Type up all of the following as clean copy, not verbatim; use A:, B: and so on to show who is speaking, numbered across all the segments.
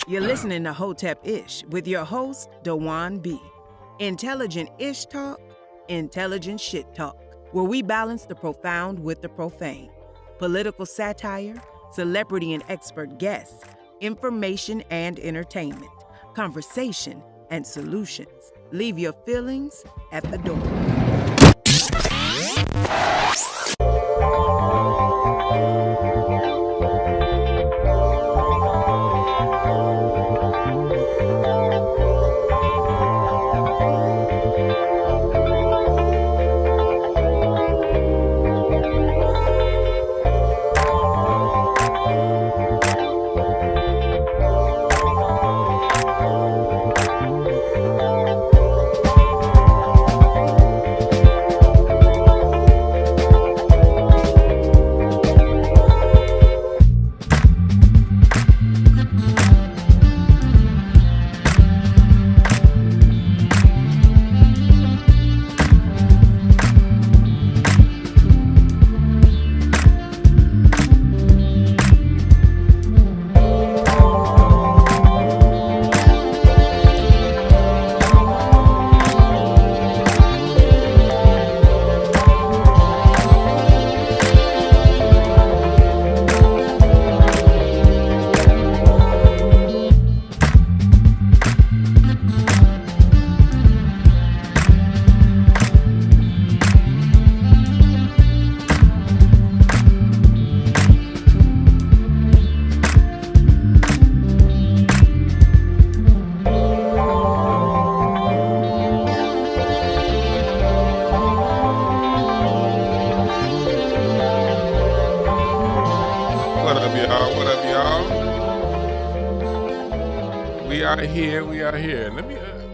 A: You're listening to Hotep Ish with your host, Dewan B. Intelligent Ish Talk, intelligent shit talk, where we balance the profound with the profane. Political satire, celebrity and expert guests, information and entertainment, conversation and solutions. Leave your feelings at the door.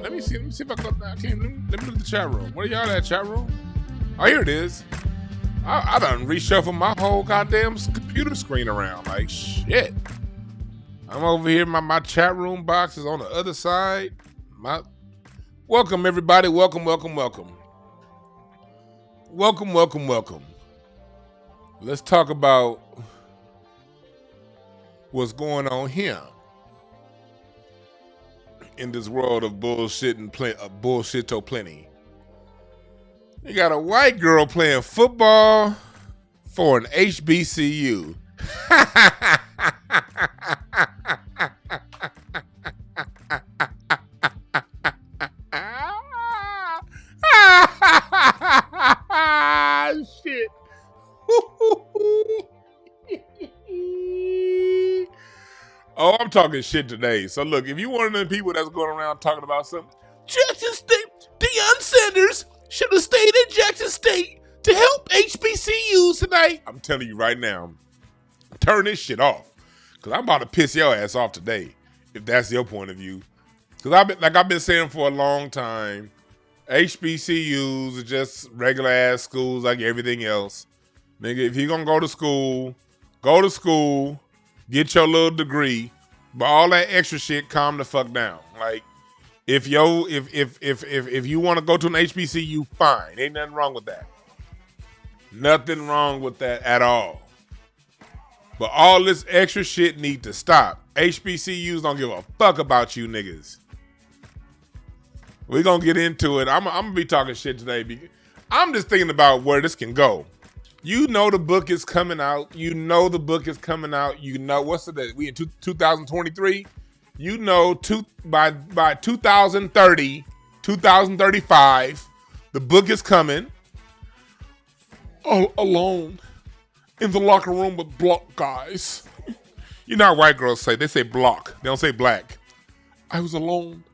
B: Let me see if I got that. Let me look at the chat room. Where y'all at, chat room? Oh, here it is. I done reshuffled my whole goddamn computer screen around. Like, shit. I'm over here. My chat room box is on the other side. Welcome, everybody. Welcome. Let's talk about what's going on here in this world of bullshit and bullshit-o plenty. You got a white girl playing football for an HBCU. Shit. Oh, I'm talking shit today. So look, if you one of the people that's going around talking about something, Jackson State, Deion Sanders should have stayed in Jackson State to help HBCUs tonight. I'm telling you right now, turn this shit off. Because I'm about to piss your ass off today, if that's your point of view. Because I've been saying for a long time, HBCUs are just regular ass schools like everything else. Nigga, if you're going to go to school, get your little degree, but all that extra shit, calm the fuck down. Like, if you want to go to an HBCU, fine. Ain't nothing wrong with that. Nothing wrong with that at all. But all this extra shit need to stop. HBCUs don't give a fuck about you niggas. We're gonna get into it. I'm gonna be talking shit today because I'm just thinking about where this can go. You know the book is coming out. You know what's the date? We in 2023. You know by 2030, 2035, the book is coming. All alone in the locker room with block guys. You know how white girls say? They say block. They don't say black. I was alone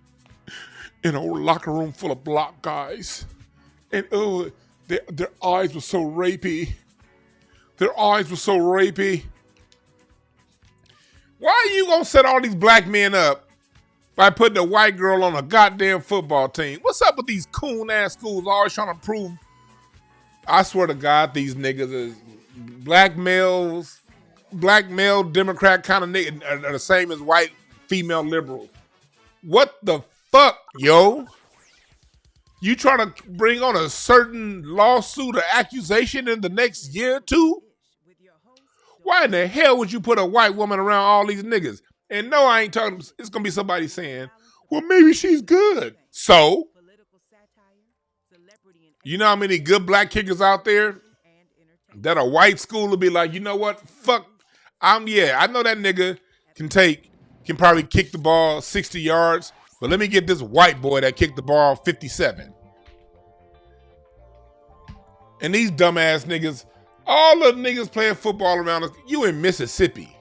B: in a locker room full of block guys. And their eyes were so rapey. Why are you gonna set all these black men up by putting a white girl on a goddamn football team? What's up with these coon ass schools always trying to prove? I swear to God, these niggas is black male Democrat kind of niggas are the same as white female liberals. What the fuck, yo? You trying to bring on a certain lawsuit or accusation in the next year or two? Why in the hell would you put a white woman around all these niggas? And no, I ain't talking. It's gonna be somebody saying, "Well, maybe she's good." So, you know how many good black kickers out there that a white school will be like, you know what? Fuck, I know that nigga can probably kick the ball 60 yards, but let me get this white boy that kicked the ball 57. And these dumbass niggas, all the niggas playing football around us, you in Mississippi.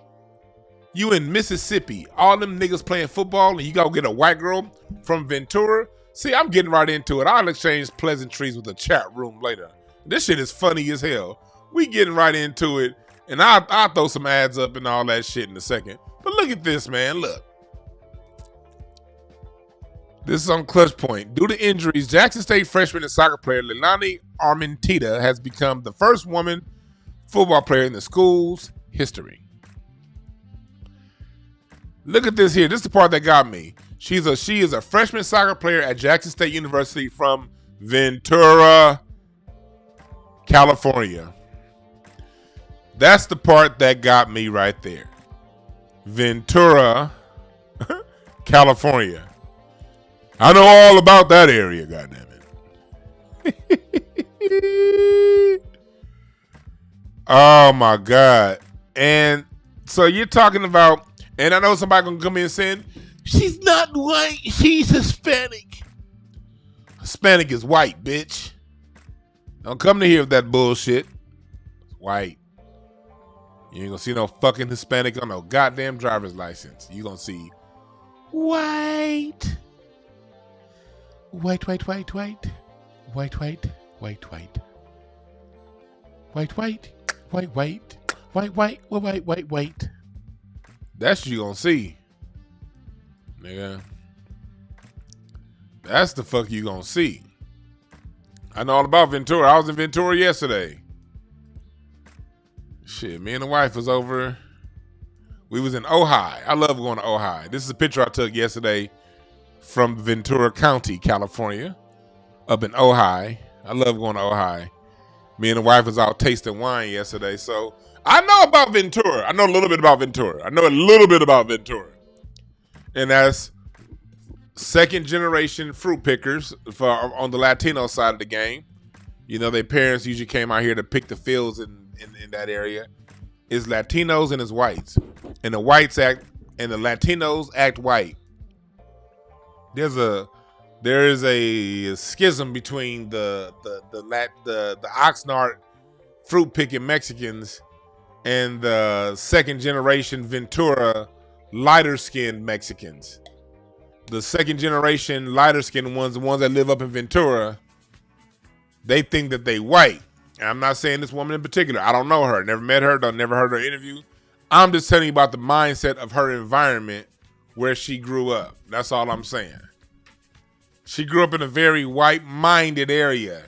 B: All them niggas playing football, and you go get a white girl from Ventura. See, I'm getting right into it. I'll exchange pleasantries with the chat room later. This shit is funny as hell. We getting right into it, and I'll throw some ads up and all that shit in a second. But look at this, man. Look. This is on Clutch Point. Due to injuries, Jackson State freshman and soccer player Leilani Armentita has become the first woman football player in the school's history. Look at this here. This is the part that got me. She is a freshman soccer player at Jackson State University from Ventura, California. That's the part that got me right there. Ventura, California. I know all about that area, goddammit. Oh my God. And so you're talking about, and I know somebody gonna come in saying, she's not white, she's Hispanic. Hispanic is white, bitch. Don't come to here with that bullshit. It's white. You ain't gonna see no fucking Hispanic on no goddamn driver's license. You gonna see white. White, white, white, white. White, white, white, white. White, white, white, white. White, white, white, white, white. That's what you gonna see. Nigga. That's the fuck you gonna see. I know all about Ventura. I was in Ventura yesterday. Shit, me and the wife was over. We was in Ojai. I love going to Ojai. This is a picture I took yesterday from Ventura County, California. Up in Ojai. I love going to Ojai. Me and the wife was out tasting wine yesterday. So I know about Ventura. I know a little bit about Ventura. And that's second generation fruit pickers on the Latino side of the game. You know, their parents usually came out here to pick the fields in that area. It's Latinos and it's whites. And the whites act and the Latinos act white. There is a schism between the Oxnard fruit picking Mexicans and the second generation Ventura lighter skinned Mexicans. The second generation lighter skinned ones, the ones that live up in Ventura, they think that they white. And I'm not saying this woman in particular. I don't know her. Never met her. Never heard her interview. I'm just telling you about the mindset of her environment where she grew up. That's all I'm saying. She grew up in a very white-minded area.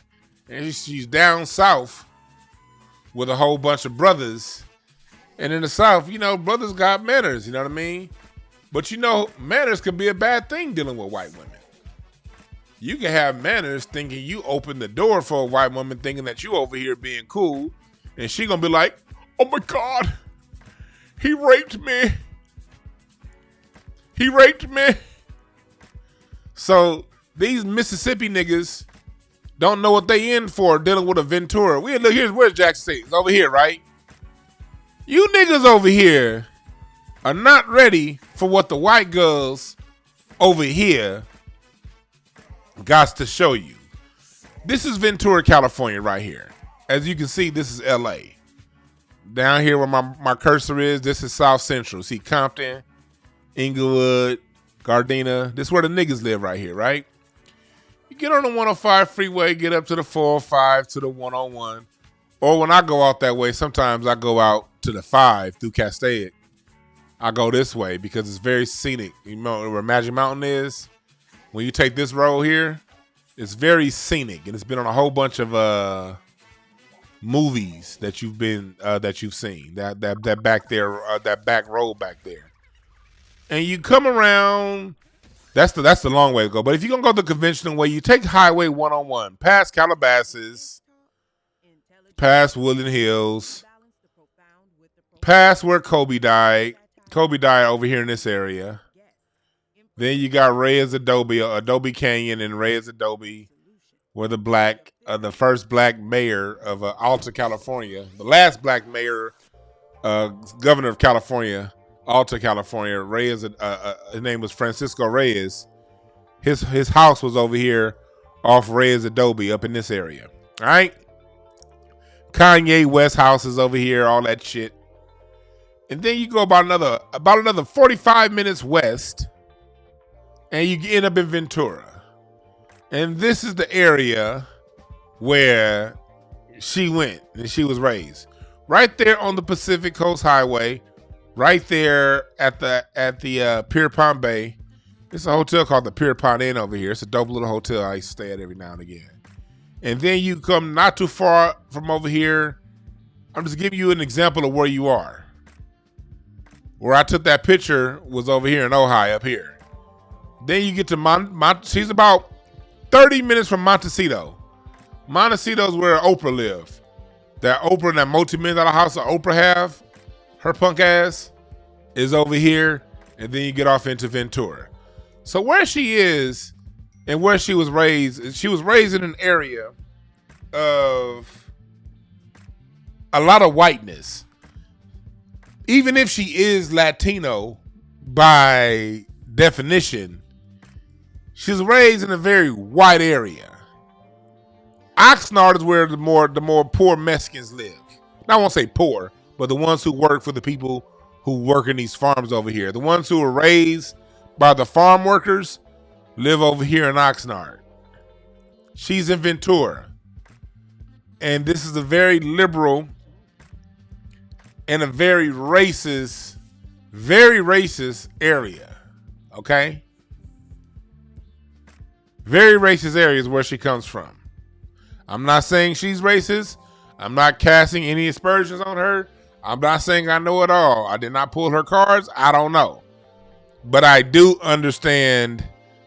B: And she's down south with a whole bunch of brothers. And in the South, you know, brothers got manners. You know what I mean? But, you know, manners can be a bad thing dealing with white women. You can have manners thinking you open the door for a white woman thinking that you over here being cool. And she gonna be like, oh my God, he raped me. So these Mississippi niggas don't know what they in for dealing with a Ventura. Where's Jackson State? It's over here, right? You niggas over here are not ready for what the white girls over here got to show you. This is Ventura, California right here. As you can see, this is LA. Down here where my cursor is, this is South Central. See Compton, Inglewood, Gardena. This is where the niggas live right here, right? You get on the 105 freeway, get up to the 405 to the 101. Or when I go out that way, sometimes I go out to the 5 through Castaic. I go this way because it's very scenic. You know where Magic Mountain is? When you take this road here, it's very scenic, and it's been on a whole bunch of movies that you've seen. That back there, that back road back there, and you come around. That's the long way to go. But if you're gonna go the conventional way, you take Highway 101 past Calabasas, past Woodland Hills, past where Kobe died. Kobe died over here in this area. Then you got Reyes Adobe, Adobe Canyon, and Reyes Adobe were the first black mayor of Alta, California. The last black mayor, governor of California, Alta, California. Reyes, his name was Francisco Reyes. His house was over here off Reyes Adobe up in this area. All right. Kanye West house is over here, all that shit. And then you go about another 45 minutes west, and you end up in Ventura. And this is the area where she went and she was raised. Right there on the Pacific Coast Highway, right there at the Pierpont Bay. It's a hotel called the Pierpont Inn over here. It's a dope little hotel I used to stay at every now and again. And then you come not too far from over here. I'm just giving you an example of where you are. Where I took that picture was over here in Ojai, up here. Then you get to she's about 30 minutes from Montecito. Montecito is where Oprah lived. That Oprah, that multi-million-dollar house that Oprah have, her punk ass, is over here. And then you get off into Ventura. So where she is and where she was raised in an area of a lot of whiteness. Even if she is Latino by definition, she's raised in a very white area. Oxnard is where the more poor Mexicans live. I won't say poor, but the ones who work for the people who work in these farms over here. The ones who are raised by the farm workers live over here in Oxnard. She's in Ventura. And this is a very liberal and a very racist area. Okay? Very racist area is where she comes from. I'm not saying she's racist. I'm not casting any aspersions on her. I'm not saying I know it all. I did not pull her cards. I don't know. But I do understand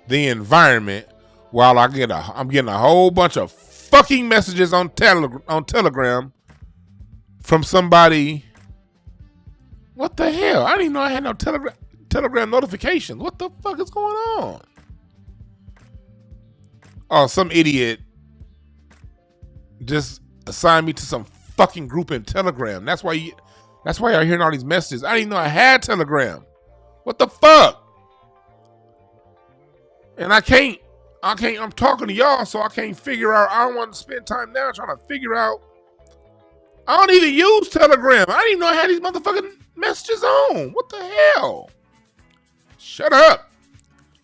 B: the environment. While I'm getting a whole bunch of fucking messages on Telegram from somebody. What the hell? I didn't even know I had no Telegram notifications. What the fuck is going on? Oh, some idiot just assigned me to some fucking group in Telegram. That's why y'all hearing all these messages. I didn't even know I had Telegram. What the fuck? And I'm talking to y'all, so I can't figure out. I don't want to spend time now trying to figure out. I don't even use Telegram. I didn't even know I had these motherfucking messages on. What the hell? Shut up.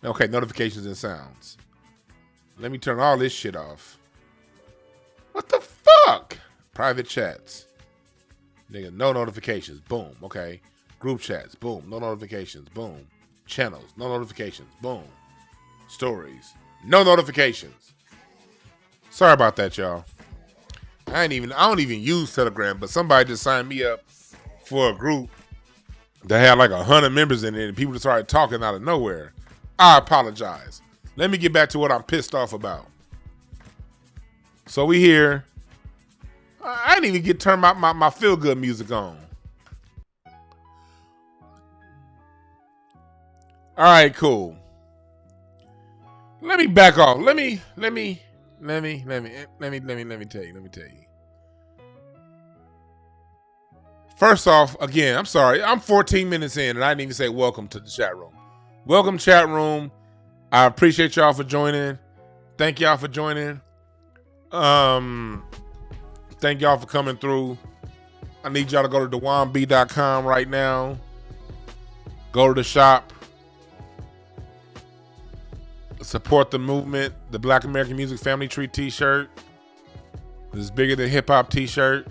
B: Okay, notifications and sounds. Let me turn all this shit off. What the fuck? Private chats. Nigga, no notifications. Boom. Okay. Group chats. Boom. No notifications. Boom. Channels. No notifications. Boom. Stories. No notifications. Sorry about that, y'all. I don't even use Telegram, but somebody just signed me up for a group that had like 100 members in it, and people just started talking out of nowhere. I apologize. Let me get back to what I'm pissed off about. So we here. I didn't even get turned my feel good music on. All right, cool. Let me back off. Let me tell you. First off, again, I'm sorry. I'm 14 minutes in and I didn't even say welcome to the chat room. Welcome, chat room. I appreciate y'all for joining. Thank y'all for joining. Thank y'all for coming through. I need y'all to go to DewanB.com right now. Go to the shop. Support the movement. The Black American Music Family Tree t-shirt. This is bigger than hip hop t-shirt.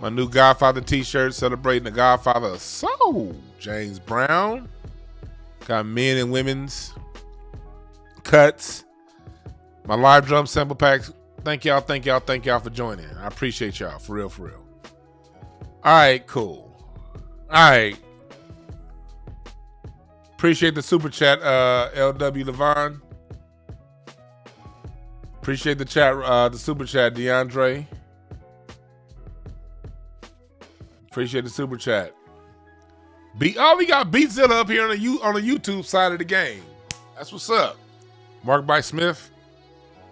B: My new Godfather t-shirt celebrating the Godfather of Soul, James Brown. Got men and women's cuts. My live drum sample packs. Thank y'all for joining. I appreciate y'all, for real. All right, cool. All right. Appreciate the super chat, LW Levon. Appreciate the chat, the super chat, DeAndre. Appreciate the super chat. We got Beatzilla up here on the YouTube side of the game. That's what's up. Mark by Smith,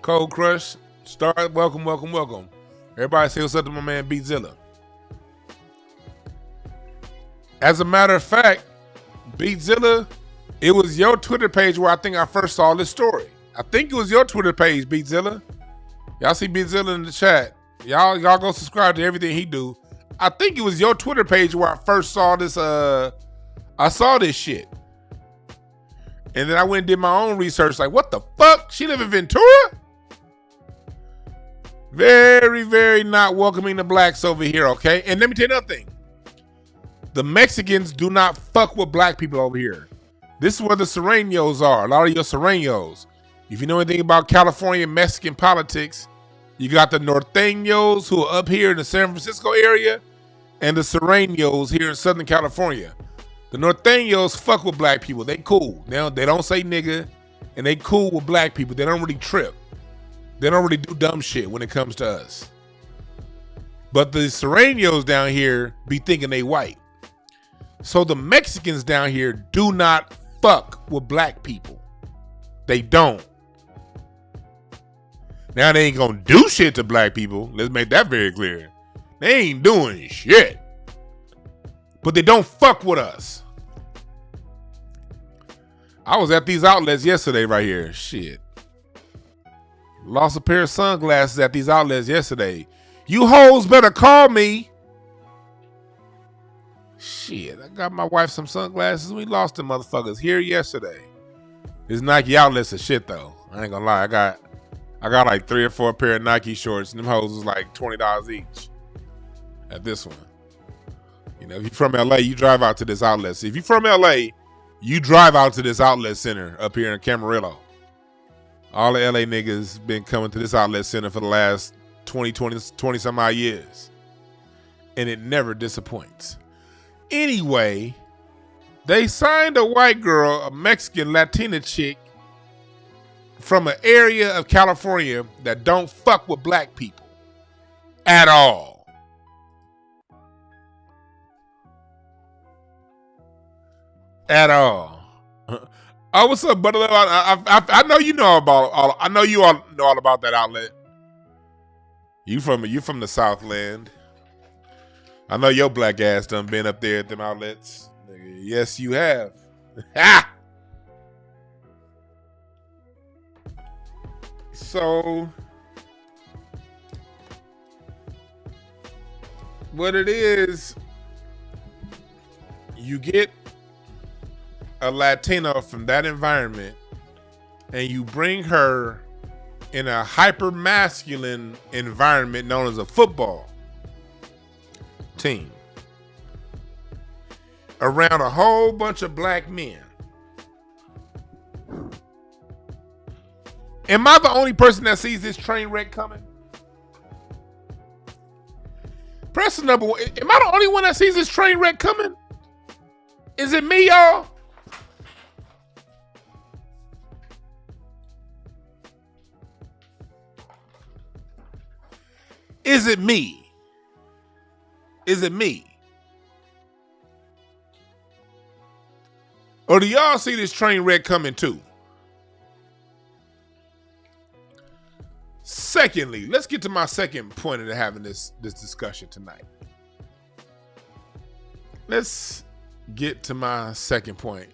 B: Cold Crush, Star. Welcome. Everybody say what's up to my man Beatzilla. As a matter of fact, Beatzilla, it was your Twitter page where I think I first saw this story. I think it was your Twitter page, Beatzilla. Y'all see Beatzilla in the chat. Y'all go subscribe to everything he do. I think it was your Twitter page where I first saw this. I saw this shit. And then I went and did my own research. Like, what the fuck? She live in Ventura? Very, very not welcoming the blacks over here, okay? And let me tell you another thing. The Mexicans do not fuck with black people over here. This is where the Sureños are. A lot of your Sureños. If you know anything about California Mexican politics, you got the Norteños who are up here in the San Francisco area and the Sureños here in Southern California. The Norteños fuck with black people. They cool. They don't say nigga, and they cool with black people. They don't really trip. They don't really do dumb shit when it comes to us. But the Sureños down here be thinking they white. So the Mexicans down here do not fuck with black people. They don't. Now they ain't gonna do shit to black people. Let's make that very clear. They ain't doing shit. But they don't fuck with us. I was at these outlets yesterday right here. Shit. Lost a pair of sunglasses at these outlets yesterday. You hoes better call me. Shit, I got my wife some sunglasses. We lost them motherfuckers here yesterday. This Nike outlets are shit though. I ain't gonna lie. I got like 3 or 4 pair of Nike shorts, and them hoes was like $20 each at this one. You know, if you're from LA, you drive out to this outlet. So if you're from LA, you drive out to this outlet center up here in Camarillo. All the LA niggas been coming to this outlet center for the last 20 some odd years. And it never disappoints. Anyway, they signed a white girl, a Mexican Latina chick from an area of California that don't fuck with black people at all. At all. Oh, what's up, brother? I know you know about all. I know you all know all about that outlet. You from the Southland. I know your black ass done been up there at them outlets. Yes, you have. Ha! So, what it is, you get a Latino from that environment and you bring her in a hyper masculine environment known as a football team around a whole bunch of black men. Am I the only person that sees this train wreck coming? Press the number 1. Am I the only one that sees this train wreck coming? Is it me, y'all? Is it me? Is it me? Or do y'all see this train wreck coming too? Secondly, let's get to my second point of having this discussion tonight. Let's get to my second point.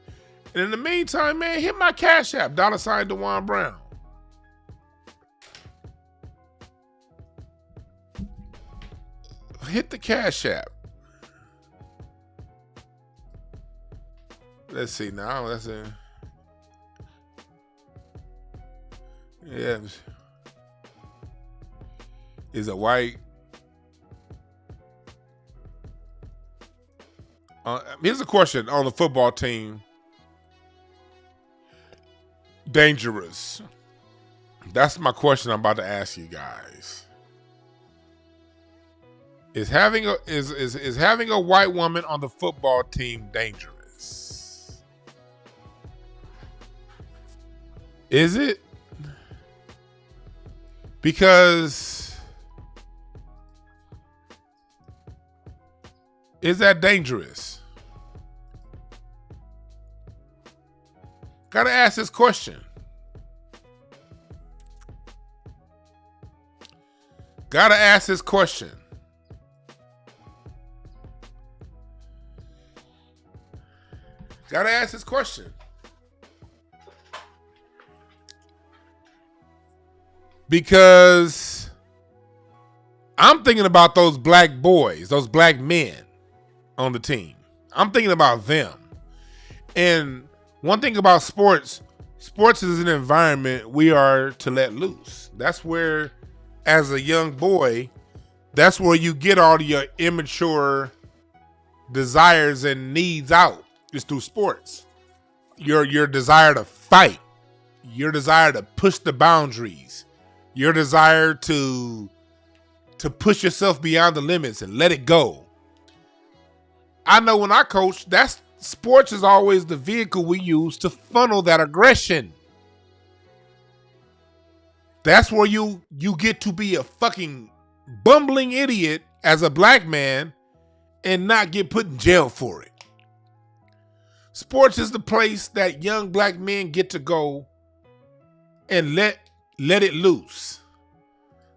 B: And in the meantime, man, hit my Cash App, $ Dewan Brown. Hit the Cash App. Let's see now. That's a yeah. Is a white. Here's a question on the football team. Dangerous. That's my question I'm about to ask you guys. Is having a white woman on the football team dangerous? Is it? Because Is that dangerous? Gotta ask this question. Gotta ask this question. Gotta ask this question. Because I'm thinking about those black boys, those black men on the team. I'm thinking about them. And one thing about sports is an environment we are to let loose. That's where, as a young boy, that's where you get all your immature desires and needs out, is through sports. Your desire to fight, your desire to push the boundaries, your desire to push yourself beyond the limits and let it go. I know when I coach, sports is always the vehicle we use to funnel that aggression. That's where you get to be a fucking bumbling idiot as a black man and not get put in jail for it. Sports is the place that young black men get to go and let it loose.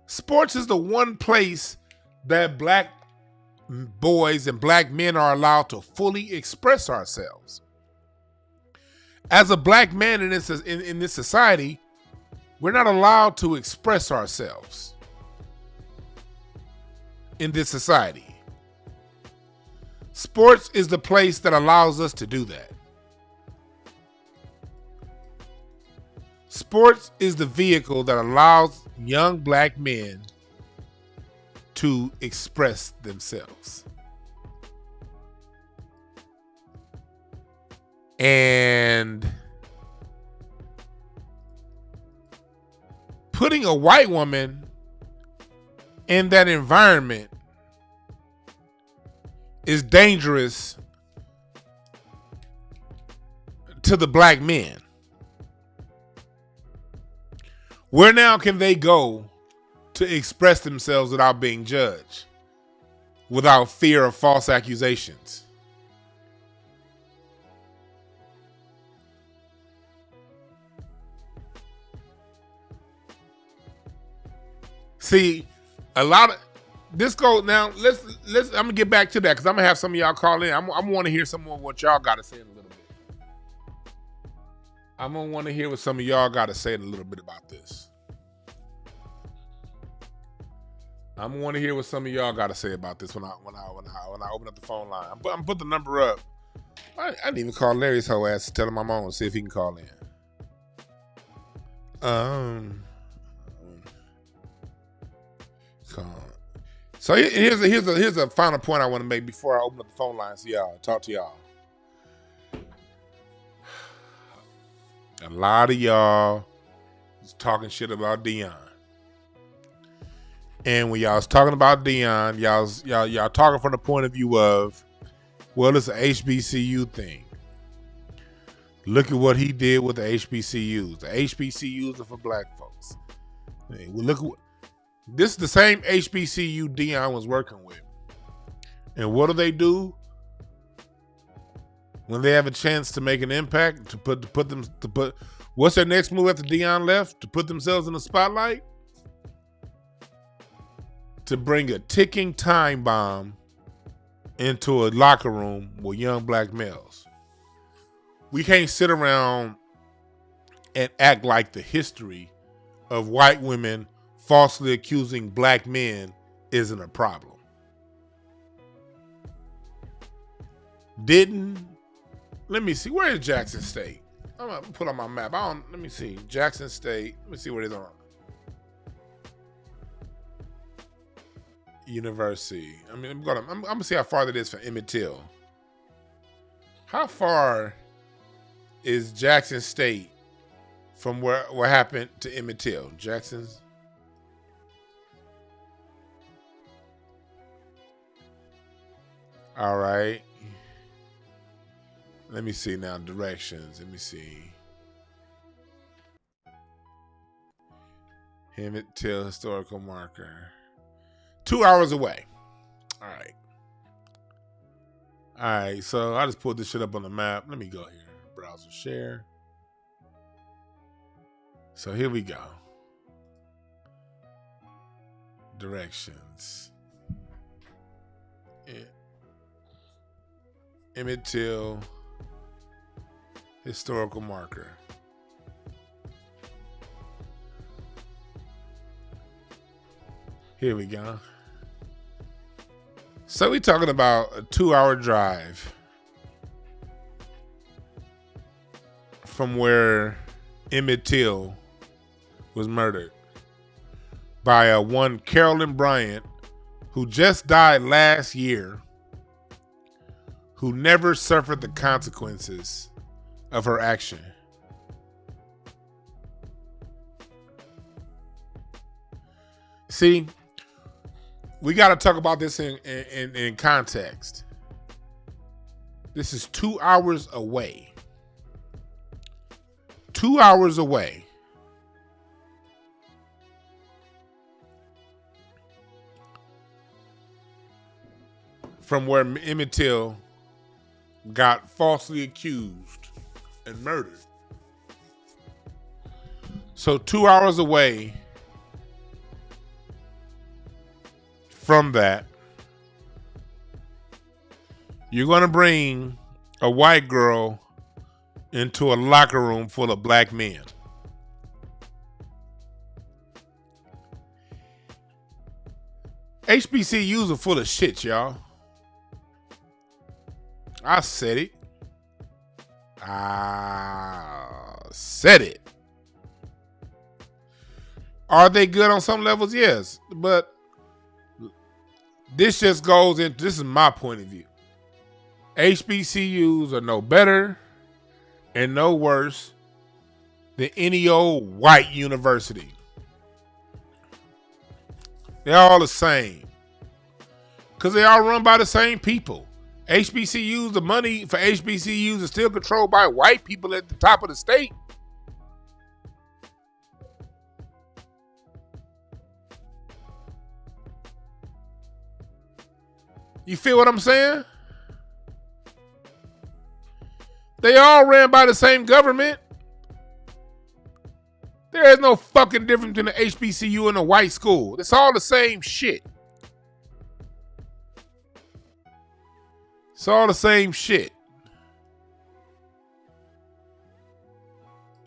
B: Sports is the one place that black boys and black men are allowed to fully express ourselves. As a black man in this society, we're not allowed to express ourselves in this society. Sports is the place that allows us to do that. Sports is the vehicle that allows young black men to express themselves. And putting a white woman in that environment is dangerous to the black men. Where now can they go to express themselves without being judged, without fear of false accusations? See, a lot of this goes now. Let's. I'm gonna get back to that because I'm gonna have some of y'all call in. I'm want to hear some more of what y'all got to say in a little bit. I'm gonna want to hear what some of y'all got to say in a little bit about this. I'm gonna want to hear what some of y'all got to say about this when I open up the phone line. I'm put the number up. I didn't even call Larry's whole ass to tell him I'm on, see if he can call in. So here's a final point I want to make before I open up the phone lines to y'all, talk to y'all. A lot of y'all is talking shit about Deion. And when y'all was talking about Deion, y'all talking from the point of view of, well, it's an HBCU thing. Look at what he did with the HBCUs. The HBCUs are for black folks. Hey, well, look at this is the same HBCU Deion was working with. And what do? When they have a chance to make an impact, to put what's their next move after Deion left? To put themselves in the spotlight? To bring a ticking time bomb into a locker room with young black males. We can't sit around and act like the history of white women falsely accusing black men isn't a problem. Let me see, where is Jackson State? I'm gonna put on my map. Let me see, Jackson State. Let me see where it is on. University. I'm gonna see how far that is from Emmett Till. How far is Jackson State from what happened to Emmett Till? Jackson's. All right. Let me see now. Directions. Let me see. Emmett Till historical marker. 2 hours away. All right. All right, so I just pulled this shit up on the map. Let me go here. Browser share. So here we go. Directions. Emmett Till historical marker. Here we go. So we're talking about a 2-hour drive from where Emmett Till was murdered by one Carolyn Bryant, who just died last year, who never suffered the consequences of her action. See, we got to talk about this in context. This is 2 hours away. 2 hours away. From where Emmett Till got falsely accused and murdered. So 2 hours away from that, you're going to bring a white girl into a locker room full of black men. HBCUs are full of shit, y'all. I said it. Are they good on some levels? Yes. But this just goes into, this is my point of view. HBCUs are no better and no worse than any old white university. They're all the same. Because they all run by the same people. HBCUs, the money for HBCUs is still controlled by white people at the top of the state. You feel what I'm saying? They all ran by the same government. There is no fucking difference between the HBCU and a white school. It's all the same shit. It's all the same shit.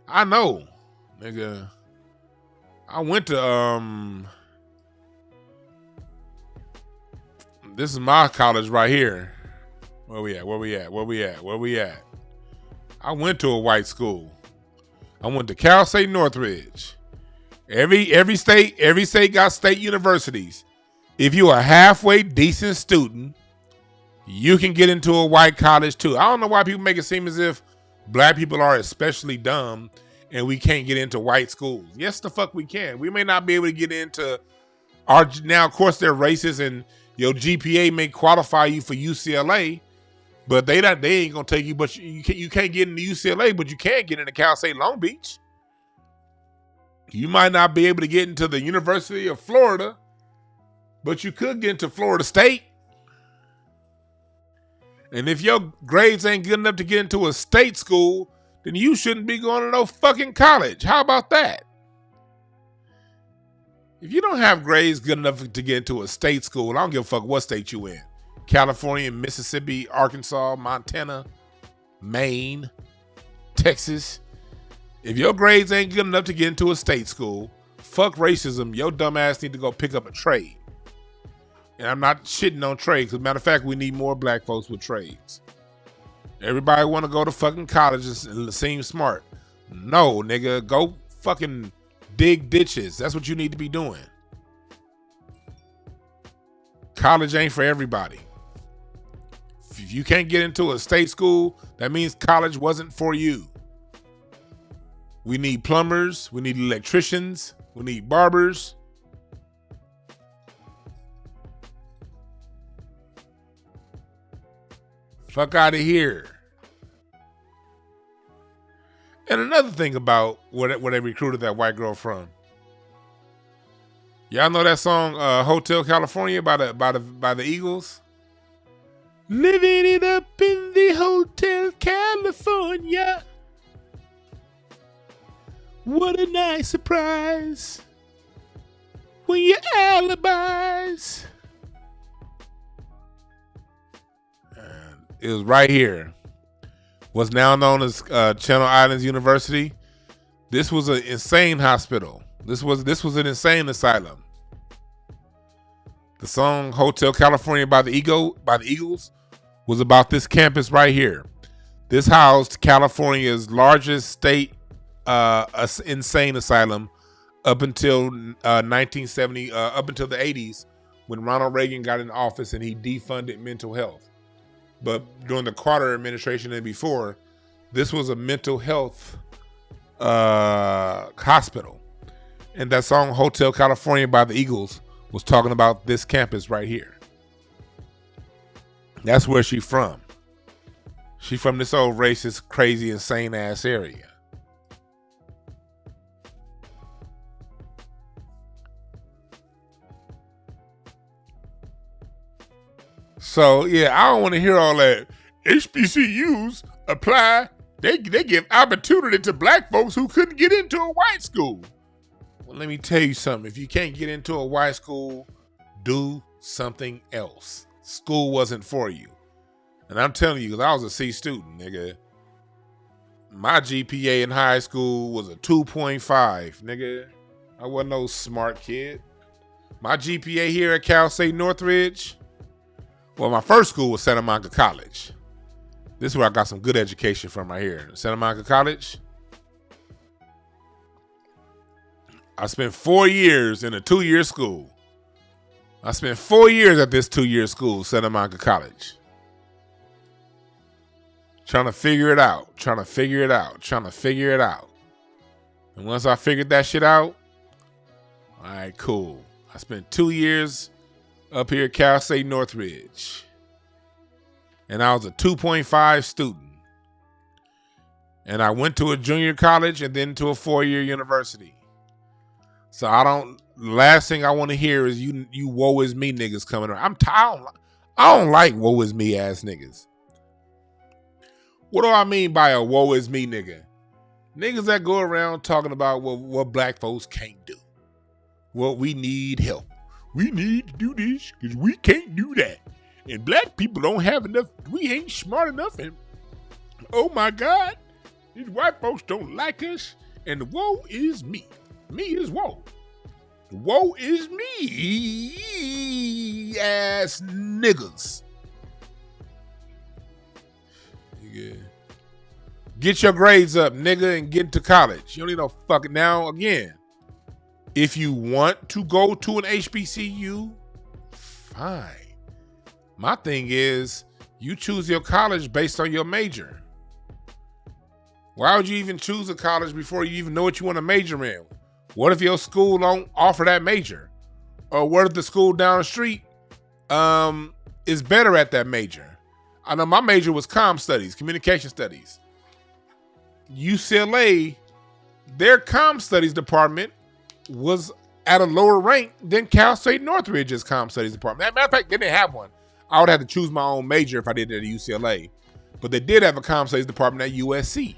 B: I know, nigga. I went to this is my college right here. Where we at? I went to a white school. I went to Cal State Northridge. Every state got state universities. If you're a halfway decent student, you can get into a white college too. I don't know why people make it seem as if black people are especially dumb and we can't get into white schools. Yes, the fuck we can. We may not be able to get into our, now of course they're racist and your GPA may qualify you for UCLA, but they ain't gonna take you. But you can't get into UCLA, but you can get into Cal State Long Beach. You might not be able to get into the University of Florida, but you could get into Florida State. And if your grades ain't good enough to get into a state school, then you shouldn't be going to no fucking college. How about that? If you don't have grades good enough to get into a state school, I don't give a fuck what state you in. California, Mississippi, Arkansas, Montana, Maine, Texas. If your grades ain't good enough to get into a state school, fuck racism. Your dumb ass need to go pick up a trade. And I'm not shitting on trades. As a matter of fact, we need more black folks with trades. Everybody want to go to fucking colleges and seem smart. No, nigga, go fucking dig ditches. That's what you need to be doing. College ain't for everybody. If you can't get into a state school, that means college wasn't for you. We need plumbers. We need electricians. We need barbers. Fuck out of here. And another thing about where they recruited that white girl from. Y'all know that song Hotel California by the Eagles? Living it up in the Hotel California. What a nice surprise when your alibis. And it was right here. What's now known as Channel Islands University. This was an insane hospital. This was an insane asylum. The song "Hotel California" by the Eagles was about this campus right here. This housed California's largest state insane asylum up until 1970, up until the 80s, when Ronald Reagan got in office and he defunded mental health. But during the Carter administration and before, this was a mental health hospital. And that song "Hotel California" by the Eagles was talking about this campus right here. That's where she from. She from this old racist, crazy, insane ass area. So yeah, I don't want to hear all that. HBCUs apply. They give opportunity to black folks who couldn't get into a white school. Well, let me tell you something. If you can't get into a white school, do something else. School wasn't for you. And I'm telling you, because I was a C student, nigga. My GPA in high school was a 2.5, nigga. I wasn't no smart kid. My GPA here at Cal State Northridge, well, my first school was Santa Monica College. This is where I got some good education from right here. Santa Monica College. I spent 4 years in a 2-year school. I spent 4 years at this 2-year school, Santa Monica College. Trying to figure it out. And once I figured that shit out, all right, cool. I spent 2 years up here at Cal State Northridge. And I was a 2.5 student. And I went to a junior college and then to a 4-year university. So last thing I want to hear is you woe is me niggas coming around. I don't like woe is me ass niggas. What do I mean by a woe is me nigga? Niggas that go around talking about what black folks can't do. Well, we need help. We need to do this because we can't do that. And black people don't have enough. We ain't smart enough. And oh my God, these white folks don't like us. And the woe is me. Me is woe. Woe is me ass niggas. Yeah. Get your grades up, nigga, and get into college. You don't need no fucking. Now, again, if you want to go to an HBCU, fine. My thing is, you choose your college based on your major. Why would you even choose a college before you even know what you want to major in? What if your school don't offer that major? Or what if the school down the street is better at that major? I know my major was comm studies, communication studies. UCLA, their comm studies department was at a lower rank than Cal State Northridge's comm studies department. As a matter of fact, they didn't have one. I would have to choose my own major if I did it at UCLA. But they did have a comm studies department at USC.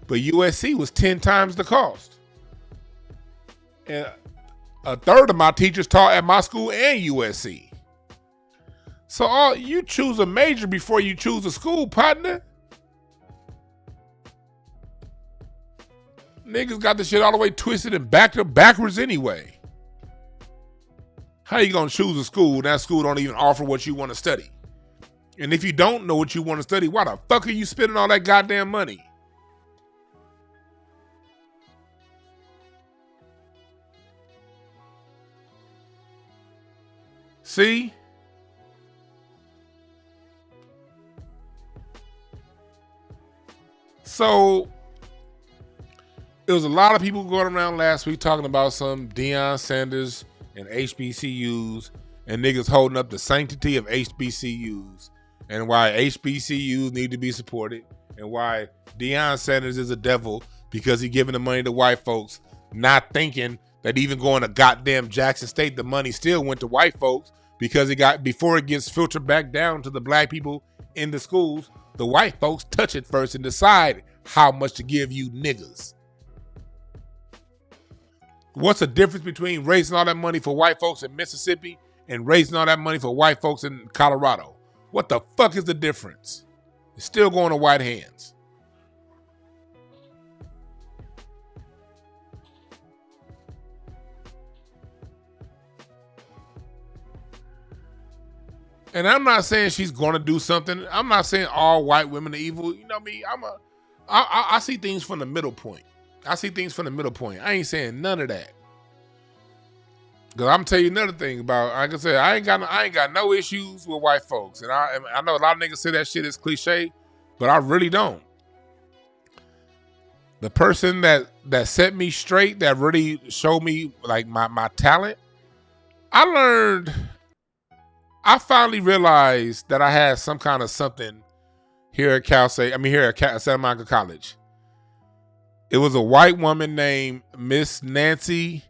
B: But USC was 10 times the cost. And a third of my teachers taught at my school and USC. So you choose a major before you choose a school, partner. Niggas got the shit all the way twisted and backwards anyway. How you gonna choose a school and that school don't even offer what you want to study? And if you don't know what you want to study, why the fuck are you spending all that goddamn money? See? So, there was a lot of people going around last week talking about some Deion Sanders and HBCUs and niggas holding up the sanctity of HBCUs and why HBCUs need to be supported and why Deion Sanders is a devil because he giving the money to white folks, not thinking that even going to goddamn Jackson State, the money still went to white folks because before it gets filtered back down to the black people in the schools, the white folks touch it first and decide how much to give you niggas. What's the difference between raising all that money for white folks in Mississippi and raising all that money for white folks in Colorado? What the fuck is the difference? It's still going to white hands. And I'm not saying she's going to do something. I'm not saying all white women are evil. You know me, I see things from the middle point. I ain't saying none of that. Because I'm telling you another thing about, like I said, I ain't got no issues with white folks. And I know a lot of niggas say that shit is cliche, but I really don't. The person that set me straight, that really showed me like my talent, I finally realized that I had some kind of something here at Santa Monica College. It was a white woman named Miss Nancy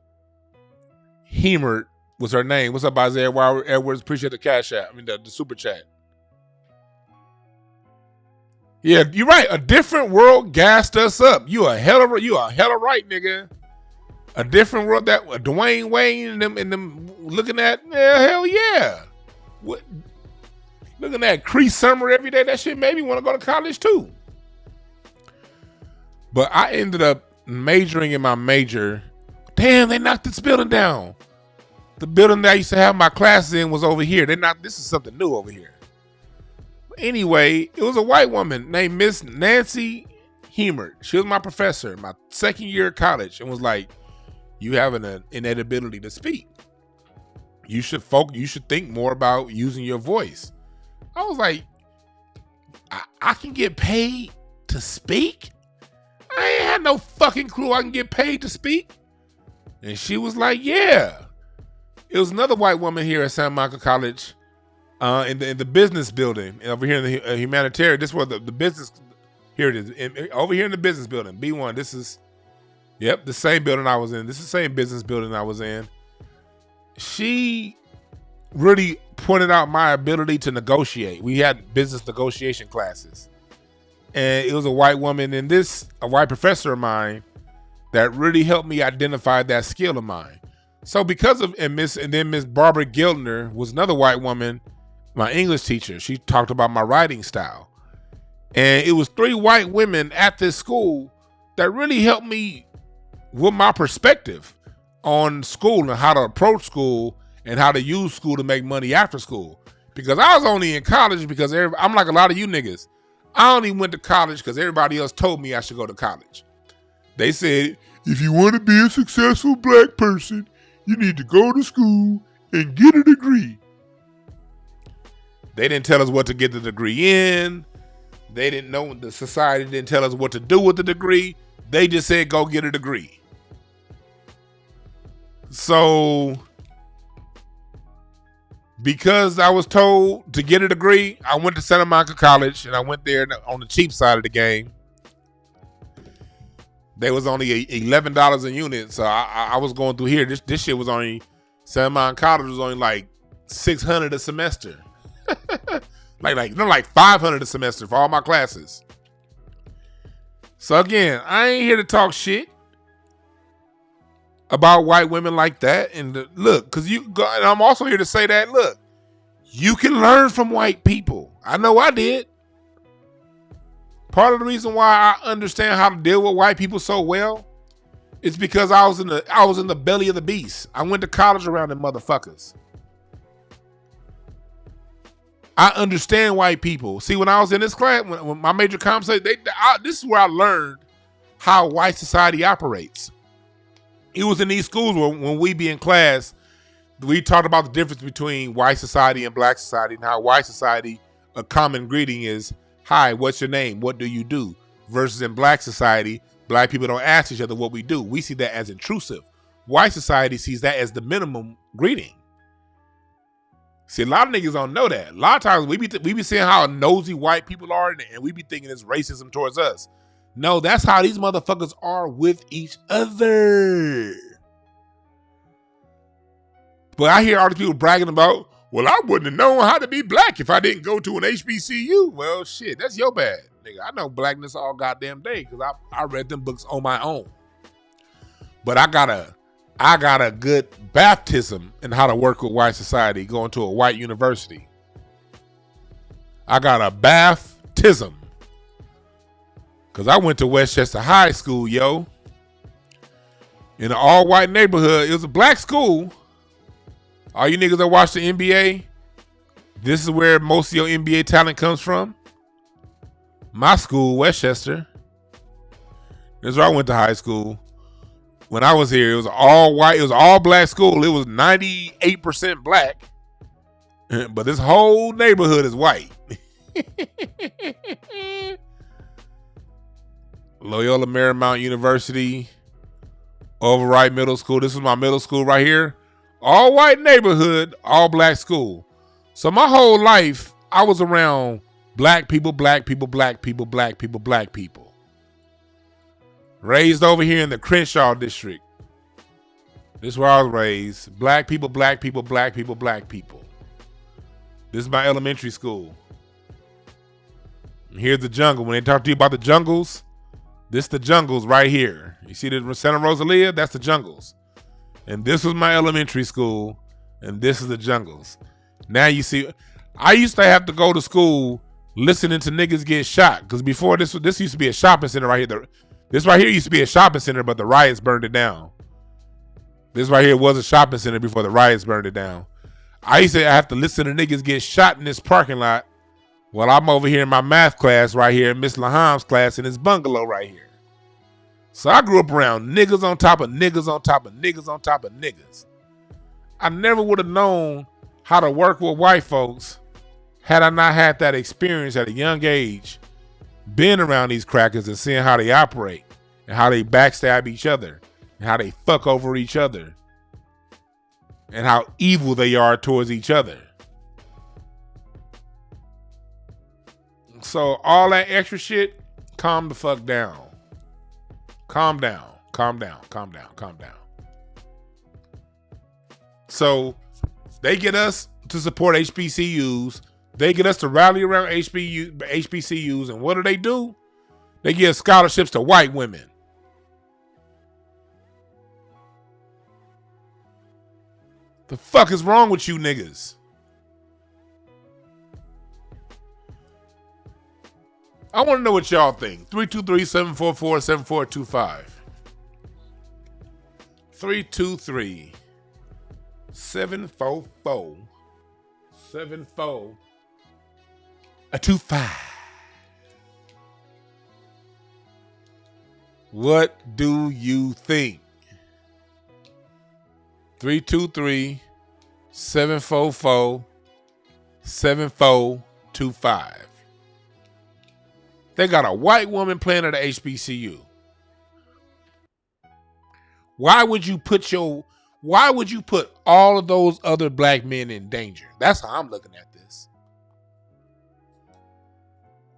B: Hemert was her name. What's up, Isaiah Edwards? Appreciate the cash app. The super chat. Yeah, you're right. A different world gassed us up. You a hella right, nigga. A different world that Dwayne Wayne and them looking at. Yeah, hell yeah. What? Looking at Cree Summer every day. That shit made me want to go to college too. But I ended up majoring in my major. Damn, they knocked this building down. The building that I used to have my classes in was over here. This is something new over here. Anyway, it was a white woman named Miss Nancy Hemert. She was my professor my second year of college and was like, you have an innate ability to speak. You should think more about using your voice. I was like, I can get paid to speak? I ain't had no fucking clue I can get paid to speak. And she was like, yeah. It was another white woman here at Santa Monica College in the business building. And over here in the humanitarian, this was the business, here it is. Over here in the business building, B1, this is, the same building I was in. This is the same business building I was in. She really pointed out my ability to negotiate. We had business negotiation classes. And it was a white woman and a white professor of mine that really helped me identify that skill of mine. So because of, and then Miss Barbara Gildner was another white woman, my English teacher. She talked about my writing style. And it was 3 white women at this school that really helped me with my perspective on school and how to approach school and how to use school to make money after school. Because I was only in college because I'm like a lot of you niggas. I only went to college because everybody else told me I should go to college. They said, if you want to be a successful black person, you need to go to school and get a degree. They didn't tell us what to get the degree in. They didn't know, the society didn't tell us what to do with the degree. They just said, go get a degree. So, because I was told to get a degree, I went to Santa Monica College and I went there on the cheap side of the game. They was only $11 a unit, so I was going through here. This shit was only, Santa Monica College was only like $600 a semester. like $500 a semester for all my classes. So again, I ain't here to talk shit about white women like that. And look, because and I'm also here to say that, look, you can learn from white people. I know I did. Part of the reason why I understand how to deal with white people so well is because I was in the belly of the beast. I went to college around them motherfuckers. I understand white people. See, when I was in this class, when my major conversation, this is where I learned how white society operates. It was in these schools where when we be in class, we talked about the difference between white society and black society, and how white society, a common greeting is, hi, what's your name? What do you do? Versus in black society, black people don't ask each other what we do. We see that as intrusive. White society sees that as the minimum greeting. See, a lot of niggas don't know that. A lot of times we be seeing how nosy white people are, and we be thinking it's racism towards us. No, that's how these motherfuckers are with each other. But I hear all these people bragging about, Well, I wouldn't have known how to be black if I didn't go to an HBCU. Well, shit, that's your bad, nigga. I know blackness all goddamn day because I read them books on my own. But I got a good baptism in how to work with white society going to a white university. I got a baptism because I went to Westchester High School, yo. In an all-white neighborhood. It was a black school. All you niggas that watch the NBA, this is where most of your NBA talent comes from. My school, Westchester. This is where I went to high school. When I was here, it was all white. It was all black school. It was 98% black. But this whole neighborhood is white. Loyola Marymount University. Overripe Middle School. This is my middle school right here. All white neighborhood, all black school. So my whole life, I was around black people, black people, black people, black people, black people. Raised over here in the Crenshaw district. This is where I was raised. Black people, black people, black people, black people. This is my elementary school. And here's the jungle. When they talk to you about the jungles, this is the jungles right here. You see the Santa Rosalia? That's the jungles. And this was my elementary school. And this is the jungles. Now you see, I used to have to go to school listening to niggas get shot. Because before this used to be a shopping center right here. This right here used to be a shopping center, but the riots burned it down. This right here was a shopping center before the riots burned it down. I used to have to listen to niggas get shot in this parking lot while I'm over here in my math class right here, in Miss Laham's class in this bungalow right here. So I grew up around niggas on top of niggas on top of niggas on top of niggas. I never would have known how to work with white folks had I not had that experience at a young age, being around these crackers and seeing how they operate and how they backstab each other and how they fuck over each other and how evil they are towards each other. So all that extra shit, calm the fuck down. Calm down, calm down, calm down, calm down. So they get us to support HBCUs. They get us to rally around HBCUs. And what do? They give scholarships to white women. The fuck is wrong with you niggas? I want to know what y'all think. 323-744-7425. 323-744-7425. What do you think? 323-744-7425. They got a white woman playing at the HBCU. Why would you put all of those other black men in danger? That's how I'm looking at this.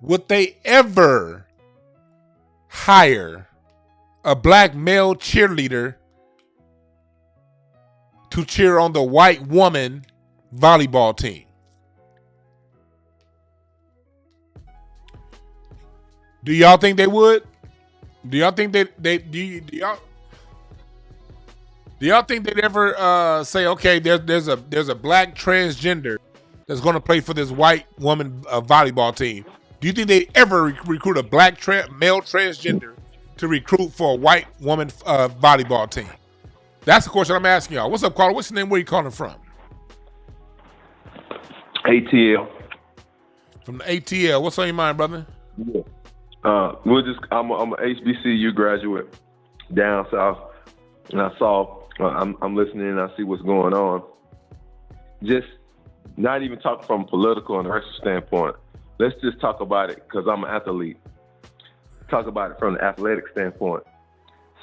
B: Would they ever hire a black male cheerleader to cheer on the white woman volleyball team? Do y'all think they would? Do y'all think do y'all think they'd ever say, okay, there's a black transgender that's going to play for this white woman volleyball team? Do you think they'd ever recruit a black male transgender to recruit for a white woman volleyball team? That's the question I'm asking y'all. What's up, caller? What's your name? Where you calling from?
C: ATL.
B: From the ATL. What's on your mind, brother?
C: Yeah. I'm a HBCU graduate down south, and I saw. I'm listening and I see what's going on. Just not even talking from a political and racial standpoint. Let's just talk about it because I'm an athlete. Talk about it from the athletic standpoint.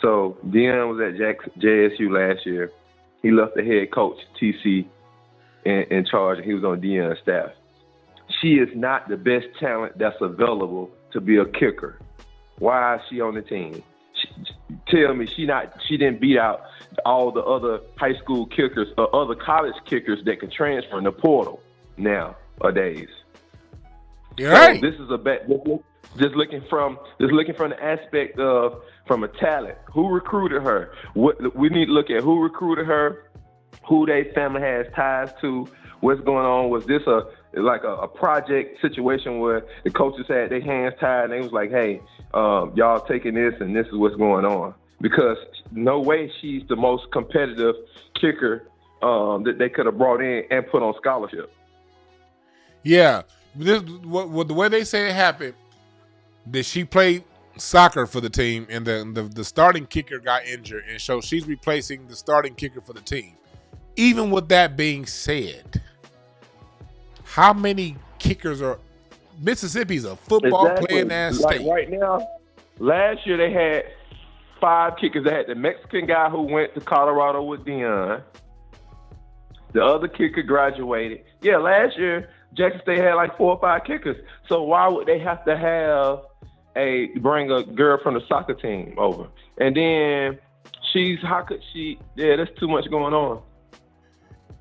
C: So Deion was at JSU last year. He left the head coach, TC, in charge, and he was on Deion's staff. She is not the best talent that's available to be a kicker. Why is she on the team? tell me she didn't beat out all the other high school kickers or other college kickers that can transfer in the portal nowadays.
B: You're right.
C: This is just looking from the aspect of from a talent. Who recruited her? We need to look at who recruited her, who their family has ties to, what's going on. Was this a project situation where the coaches had their hands tied and they was like, hey, y'all taking this and this is what's going on? Because no way she's the most competitive kicker that they could have brought in and put on scholarship.
B: Yeah. The way they say it happened, that she played soccer for the team and the starting kicker got injured, and so she's replacing the starting kicker for the team. Even with that being said, how many kickers are Mississippi's a football playing ass state.
C: Right now, last year they had 5 kickers. They had the Mexican guy who went to Colorado with Deion. The other kicker graduated. Yeah, last year Jackson State had like 4 or 5 kickers. So why would they have to bring a girl from the soccer team over? And then how could she? Yeah, there's too much going on.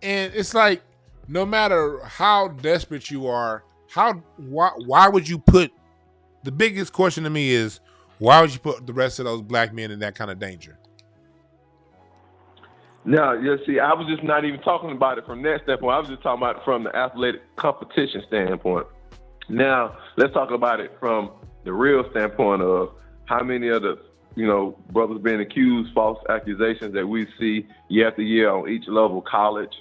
B: And it's like, no matter how desperate you are, why would you put, the biggest question to me is, why would you put the rest of those black men in that kind of danger?
C: No, you see, I was just not even talking about it from that standpoint. I was just talking about it from the athletic competition standpoint. Now, let's talk about it from the real standpoint of how many of the, brothers being accused, false accusations that we see year after year on each level, college,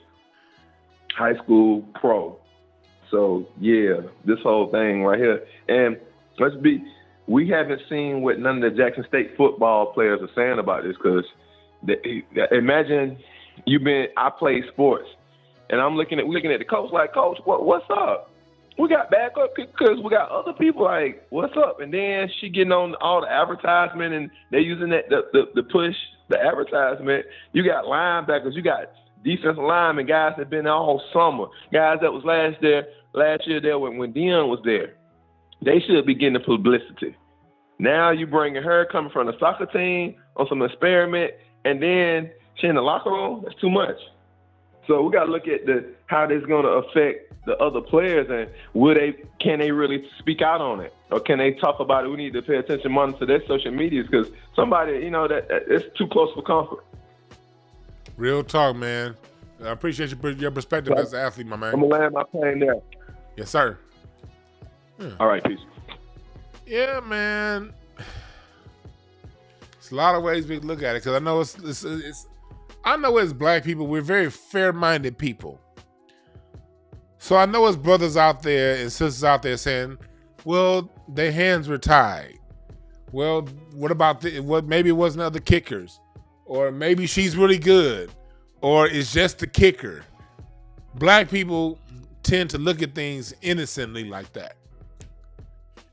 C: high school, pro. So, yeah, this whole thing right here. And we haven't seen what none of the Jackson State football players are saying about this, because imagine I play sports, and we're looking at the coach like, Coach, what's up? We got backup because we got other people like, what's up? And then she getting on all the advertisement, and they're using that the push, the advertisement. You got linebackers, you got defensive linemen, guys that been there all summer, guys that was last year there when Deion was there. They should be getting the publicity. Now you bringing her coming from the soccer team on some experiment, and then she in the locker room. That's too much. So we got to look at how this is going to affect the other players, and can they really speak out on it, or can they talk about it? We need to pay attention, monitor their social medias, because somebody, that it's too close for comfort.
B: Real talk, man. I appreciate your perspective as an athlete, my man.
C: I'm gonna land my plane there.
B: Yes, sir.
C: All right, peace.
B: Yeah, man. It's a lot of ways we look at it, because I know I know as black people, we're very fair-minded people. So I know as brothers out there and sisters out there saying, well, their hands were tied. Well, what about maybe it wasn't other kickers, or maybe she's really good, or it's just the kicker. Black people tend to look at things innocently like that.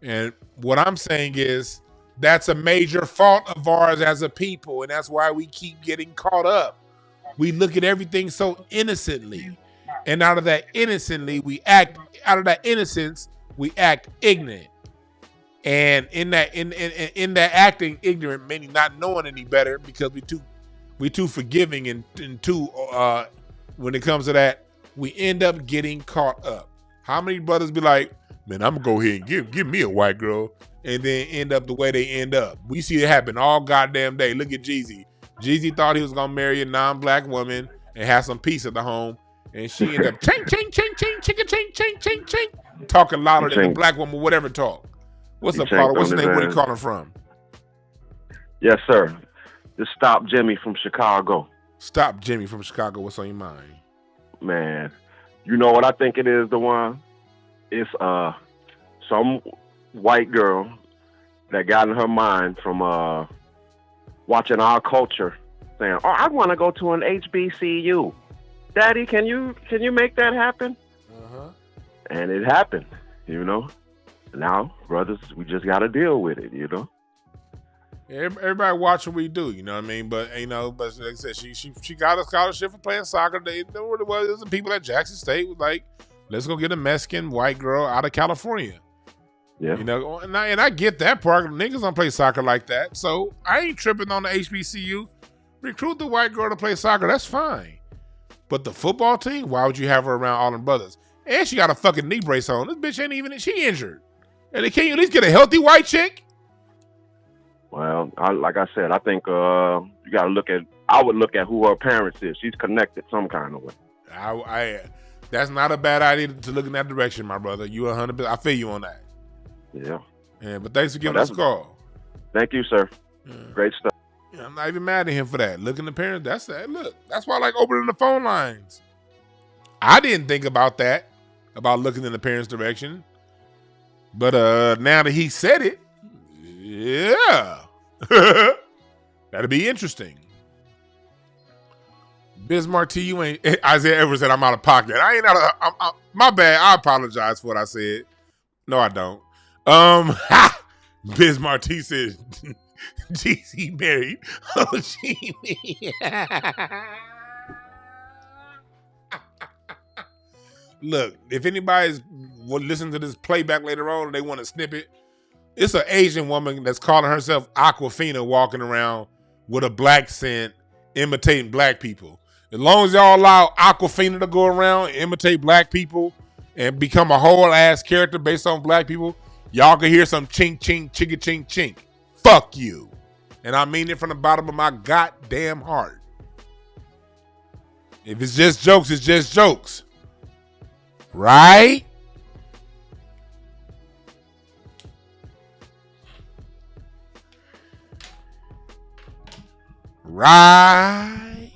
B: And what I'm saying is, that's a major fault of ours as a people, and that's why we keep getting caught up. We look at everything so innocently, and out of that innocence, we act ignorant. And in that acting ignorant, meaning not knowing any better, because we too forgiving and too when it comes to that, we end up getting caught up. How many brothers be like, man, I'm gonna go ahead and give me a white girl, and then end up the way they end up? We see it happen all goddamn day. Look at Jeezy. Jeezy thought he was gonna marry a non-black woman and have some peace at the home, and she ended up ching, talking louder than the black woman would ever talk. What's up, Carter? What's your name? Where you calling from?
D: Yes, sir. This Stop Jimmy from Chicago.
B: Stop Jimmy from Chicago. What's on your mind?
D: Man, you know what I think it is, the one? It's some white girl that got in her mind from watching our culture, saying, "Oh, I want to go to an HBCU. Daddy, can you make that happen?" And it happened, Now, brothers, we just got to deal with it,
B: Everybody watch what we do, you know what I mean? But but like I said, she got a scholarship for playing soccer. There was the people at Jackson State was like, let's go get a Mexican white girl out of California.
D: Yeah.
B: You know, and I get that part. Niggas don't play soccer like that, so I ain't tripping on the HBCU. Recruit the white girl to play soccer. That's fine. But the football team, why would you have her around all them brothers? And she got a fucking knee brace on. This bitch ain't even, she injured. And they can't at least get a healthy white chick?
D: Well, like I said, I think you got to look at. I would look at who her parents is. She's connected some kind of way.
B: That's not a bad idea to look in that direction, my brother. You 100%. I feel you on that.
D: Yeah.
B: Yeah, but thanks for giving us a call.
D: Thank you, sir. Yeah. Great stuff.
B: Yeah, I'm not even mad at him for that. Looking at the parents, that's that. Look, that's why I like opening the phone lines. I didn't think about that, about looking in the parents' direction. But now that he said it, yeah. That'd be interesting. Bismarck T, you ain't. Isaiah Edwards said I'm out of pocket. I ain't out of. My bad. I apologize for what I said. No, I don't. Bismarck T said, GC married. Oh, gee. Look, if anybody's will listen to this playback later on and they want to snip it, it's an Asian woman that's calling herself Aquafina walking around with a black scent imitating black people. As long as y'all allow Aquafina to go around and imitate black people and become a whole ass character based on black people, y'all can hear some chink, chink, chicka, chink, chink. Fuck you. And I mean it from the bottom of my goddamn heart. If it's just jokes, it's just jokes. Right? Right.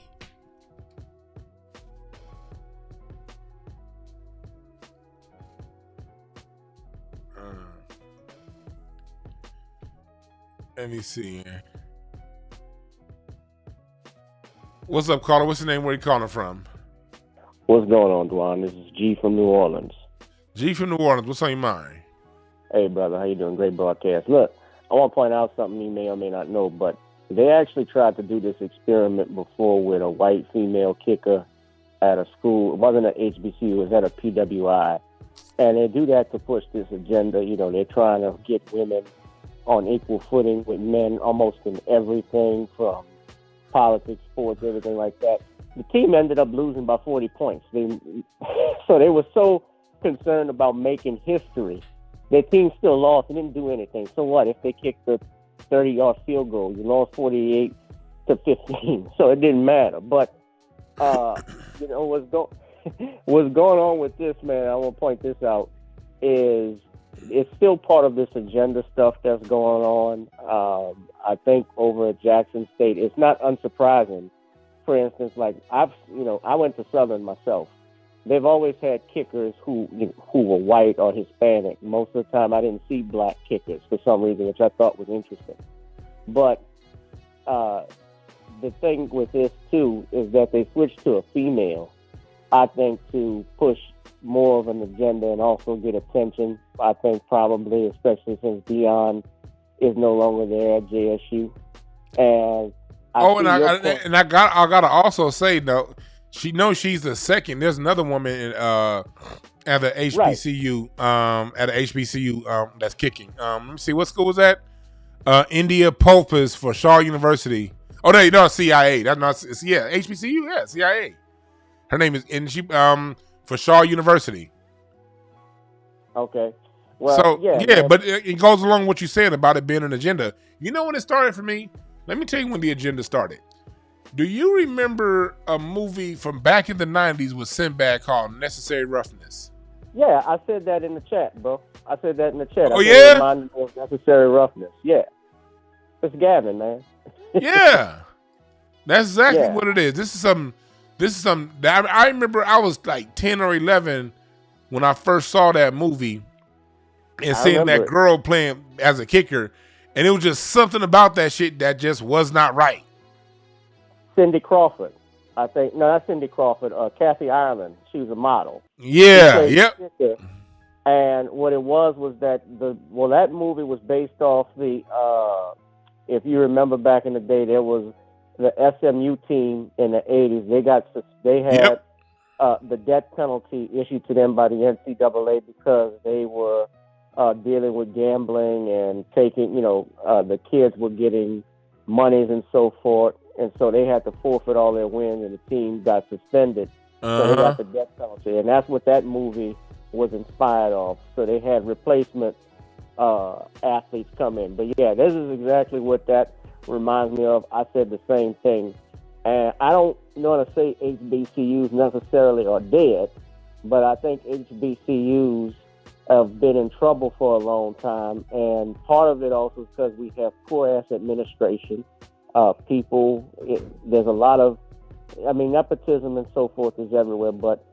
B: Let me see here. What's up, caller? What's your name? Where you calling from?
E: What's going on, Dwan? This is G from New Orleans.
B: G from New Orleans. What's on your mind?
E: Hey, brother. How you doing? Great broadcast. Look, I want to point out something you may or may not know, but they actually tried to do this experiment before with a white female kicker at a school. It wasn't at HBCU. It was at a PWI. And they do that to push this agenda. You know, they're trying to get women on equal footing with men almost in everything from politics, sports, everything like that. The team ended up losing by 40 points. So they were so concerned about making history. Their team still lost. They didn't do anything. So what? If they kicked the 30-yard field goal, you lost 48-15. So it didn't matter. But, you know, what's going on with this, man, I want to point this out, is it's still part of this agenda stuff that's going on. I think over at Jackson State, it's not unsurprising. For instance, like I went to Southern myself. They've always had kickers who were white or Hispanic. Most of the time, I didn't see black kickers for some reason, which I thought was interesting. But the thing with this too is that they switched to a female. I think to push more of an agenda and also get attention. I think probably, especially since Dion is no longer there at JSU, and
B: I gotta also say though, she knows she's the second. There's another woman at the HBCU, that's kicking. Let me see, what school was that? India Popes for Shaw University. Oh no, CIA. That's not HBCU. Yeah, CIA. Her name is for Shaw University.
E: Okay. Well,
B: so yeah, but it goes along with what you said about it being an agenda. You know when it started for me? Let me tell you when the agenda started. Do you remember a movie from back in the 90s with Sinbad called Necessary Roughness?
E: Yeah, I said that in the chat, bro. I said that in the chat.
B: Oh, yeah?
E: Reminded me of Necessary Roughness. Yeah. It's Gavin, man.
B: Yeah. That's exactly what it is. This is some I remember I was like 10 or 11 when I first saw that movie and seeing that girl playing as a kicker, and it was just something about that shit that just was not right.
E: Cindy Crawford. I think, no, not Cindy Crawford, Kathy Ireland. She was a model.
B: Yeah, yep.
E: And what it was that that movie was based off the, if you remember back in the day, there was the SMU team in the 80s. They had the death penalty issued to them by the NCAA because they were dealing with gambling and taking, the kids were getting monies and so forth, and so they had to forfeit all their wins, and the team got suspended. So they got the death penalty, and that's what that movie was inspired of. So they had replacement athletes come in. But yeah, this is exactly what that reminds me of. I said the same thing. And I don't want to say HBCUs necessarily are dead, but I think HBCUs have been in trouble for a long time. And part of it also is because we have poor ass administration. There's a lot of, nepotism and so forth is everywhere. But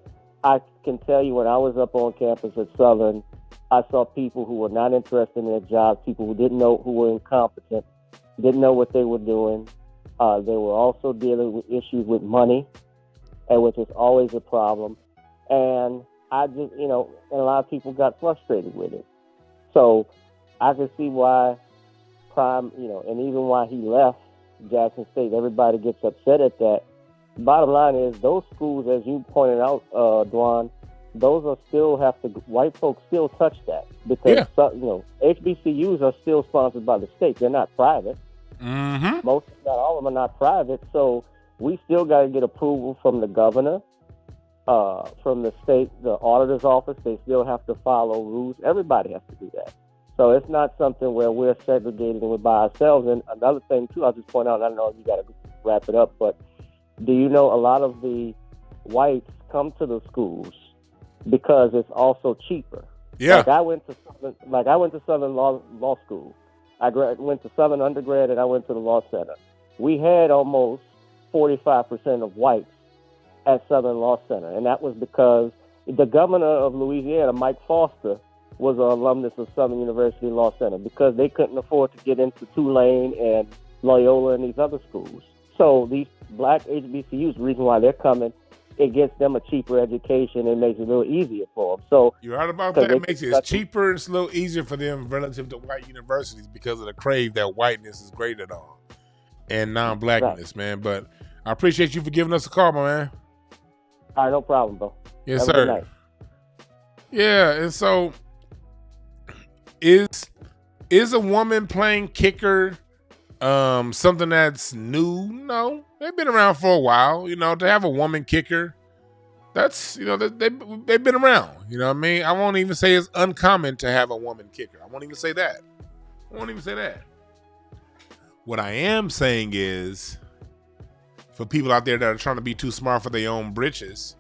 E: I can tell you, when I was up on campus at Southern, I saw people who were not interested in their jobs, people who didn't know, who were incompetent, didn't know what they were doing. They were also dealing with issues with money, and which is always a problem. And I just, and a lot of people got frustrated with it. So I can see why Prime, and even why he left Jackson State, everybody gets upset at that. Bottom line is, those schools, as you pointed out, Dwan, those are still white folks still touch that, because HBCUs are still sponsored by the state. They're not private.
B: Mm-hmm.
E: Most, not all of them, are not private. So we still got to get approval from the governor, from the state, the auditor's office. They still have to follow rules. Everybody has to do that. So it's not something where we're segregated and we're by ourselves. And another thing too, I'll just point out, I don't know if you got to wrap it up, but do you know a lot of the whites come to the schools because it's also cheaper?
B: Yeah.
E: I went to Southern Law School. I went to Southern undergrad, and I went to the Law Center. We had almost 45% of whites at Southern Law Center, and that was because the governor of Louisiana, Mike Foster, was an alumnus of Southern University Law Center, because they couldn't afford to get into Tulane and Loyola and these other schools. So these black HBCUs, the reason why they're coming, it gets them a cheaper education and makes it a little easier for them. So
B: you're right about that. It makes it cheaper and it's a little easier for them relative to white universities, because of the crave that whiteness is greater on and non-blackness, man. But I appreciate you for giving us a call, my man.
E: All right, no problem, bro.
B: Yes,
E: Have a
B: sir.
E: good night.
B: Yeah, and so is a woman playing kicker something that's new? No, they've been around for a while. To have a woman kicker, that's they've been around. You know what I mean? I won't even say it's uncommon to have a woman kicker. I won't even say that. What I am saying is, for people out there that are trying to be too smart for their own britches,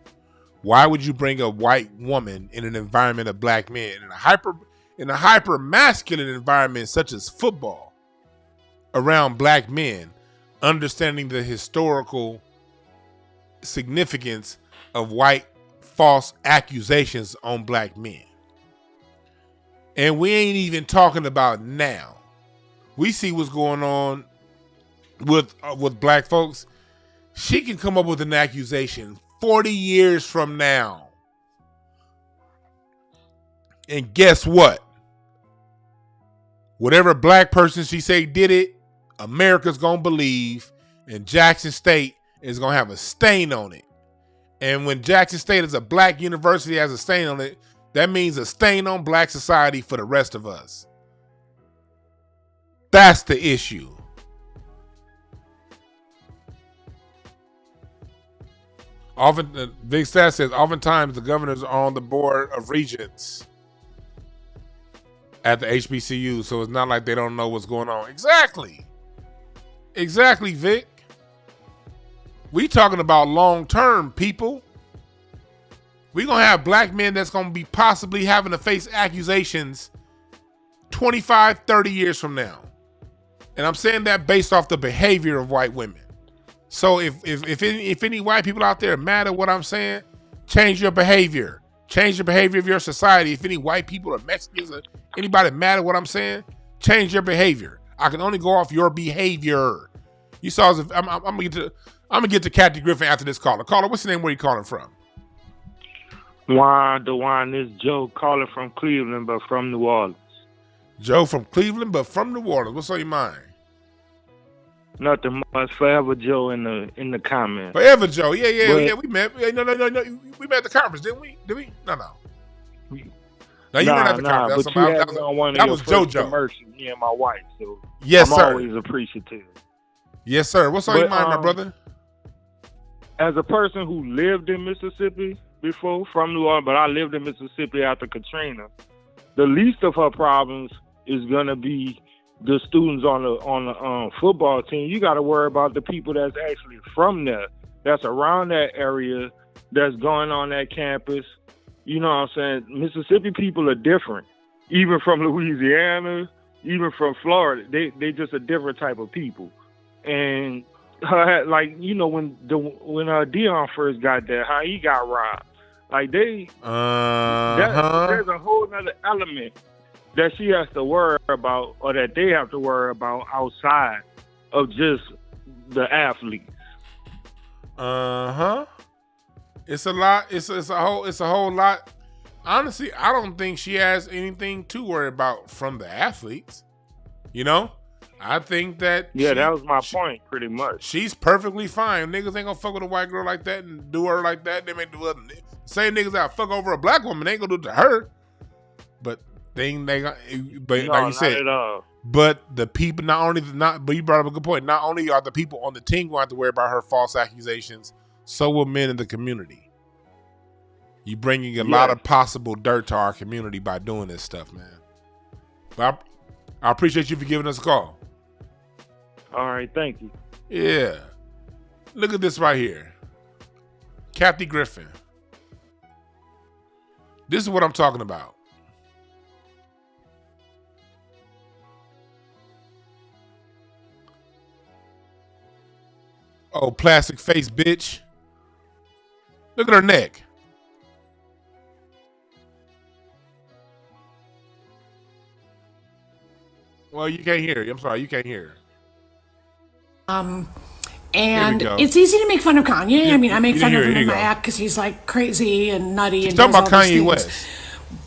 B: why would you bring a white woman in an environment of black men, in a hyper masculine environment such as football, around black men, understanding the historical significance of white false accusations on black men? And we ain't even talking about now. We see what's going on with black folks. She can come up with an accusation 40 years from now. And guess what? Whatever black person she say did it, America's going to believe, and Jackson State is going to have a stain on it. And when Jackson State is a black university, has a stain on it, that means a stain on black society for the rest of us. That's the issue. Big Stat says, oftentimes the governors are on the board of regents at the HBCU, so it's not like they don't know what's going on. Exactly, Vic. We talking about long-term, people. We gonna have black men that's gonna be possibly having to face accusations 25, 30 years from now. And I'm saying that based off the behavior of white women. So if any white people out there are mad at what I'm saying, change your behavior. Change the behavior of your society. If any white people or Mexicans or anybody mad at what I'm saying, change your behavior. I can only go off your behavior. You saw, I'm gonna get to Kathy Griffin after this caller. Caller, what's your name? Where you calling from?
F: Dewan, this is Joe calling from Cleveland, but from New Orleans.
B: Joe from Cleveland, but from New Orleans. What's on your mind?
F: Nothing much. Forever Joe in the comments.
B: Forever Joe. Yeah. We met. No. We met at the conference, didn't we? Did we? No. Now you don't have to comment.
F: But you had me on one of your first commercials, me and my wife. So
B: yes,
F: I'm
B: sir.
F: always appreciative.
B: Yes, sir. What's on your mind, my brother?
F: As a person who lived in Mississippi before, from New Orleans, but I lived in Mississippi after Katrina, the least of her problems is gonna be the students on the football team. You got to worry about the people that's actually from there, that's around that area, that's going on that campus. You know what I'm saying? Mississippi people are different, even from Louisiana, even from Florida. They just a different type of people. And her, like, you know, when Dion first got there, how he got robbed, like there's a whole other element that she has to worry about, or that they have to worry about outside of just the athletes.
B: It's a lot. It's a whole lot. Honestly, I don't think she has anything to worry about from the athletes. You know, I think that
F: that was my point, pretty much.
B: She's perfectly fine. Niggas ain't gonna fuck with a white girl like that and do her like that. They may do other same niggas that fuck over a black woman. They ain't gonna do it to her. But like you said, but the people but you brought up a good point. Not only are the people on the team going to have to worry about her false accusations, so will men in the community. You bringing a lot of possible dirt to our community by doing this stuff, man. But I appreciate you for giving us a call.
F: All right, thank you.
B: Yeah. Look at this right here. Kathy Griffin. This is what I'm talking about. Oh, plastic face bitch. Look at her neck. Well, you can't hear. I'm sorry, you can't hear.
G: And it's easy to make fun of Kanye. I mean, I make fun of him in my act because he's like crazy and nutty.
B: She's
G: and
B: talking
G: does
B: about
G: all these
B: Kanye
G: things.
B: West.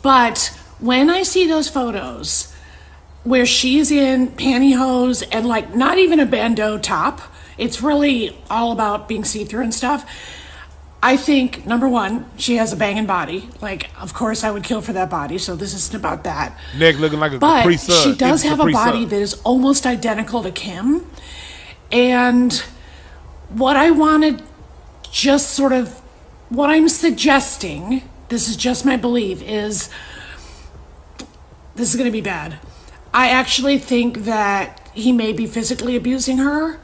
G: But when I see those photos where she's in pantyhose and like not even a bandeau top, it's really all about being see-through and stuff. I think, number one, she has a banging body. Like, of course, I would kill for that body, so this isn't about that.
B: Neck looking like a
G: But
B: Capri Sun.
G: she does have a body that is almost identical to Kim. And what I wanted, just sort of, what I'm suggesting, this is just my belief, is this is going to be bad. I actually think that he may be physically abusing her.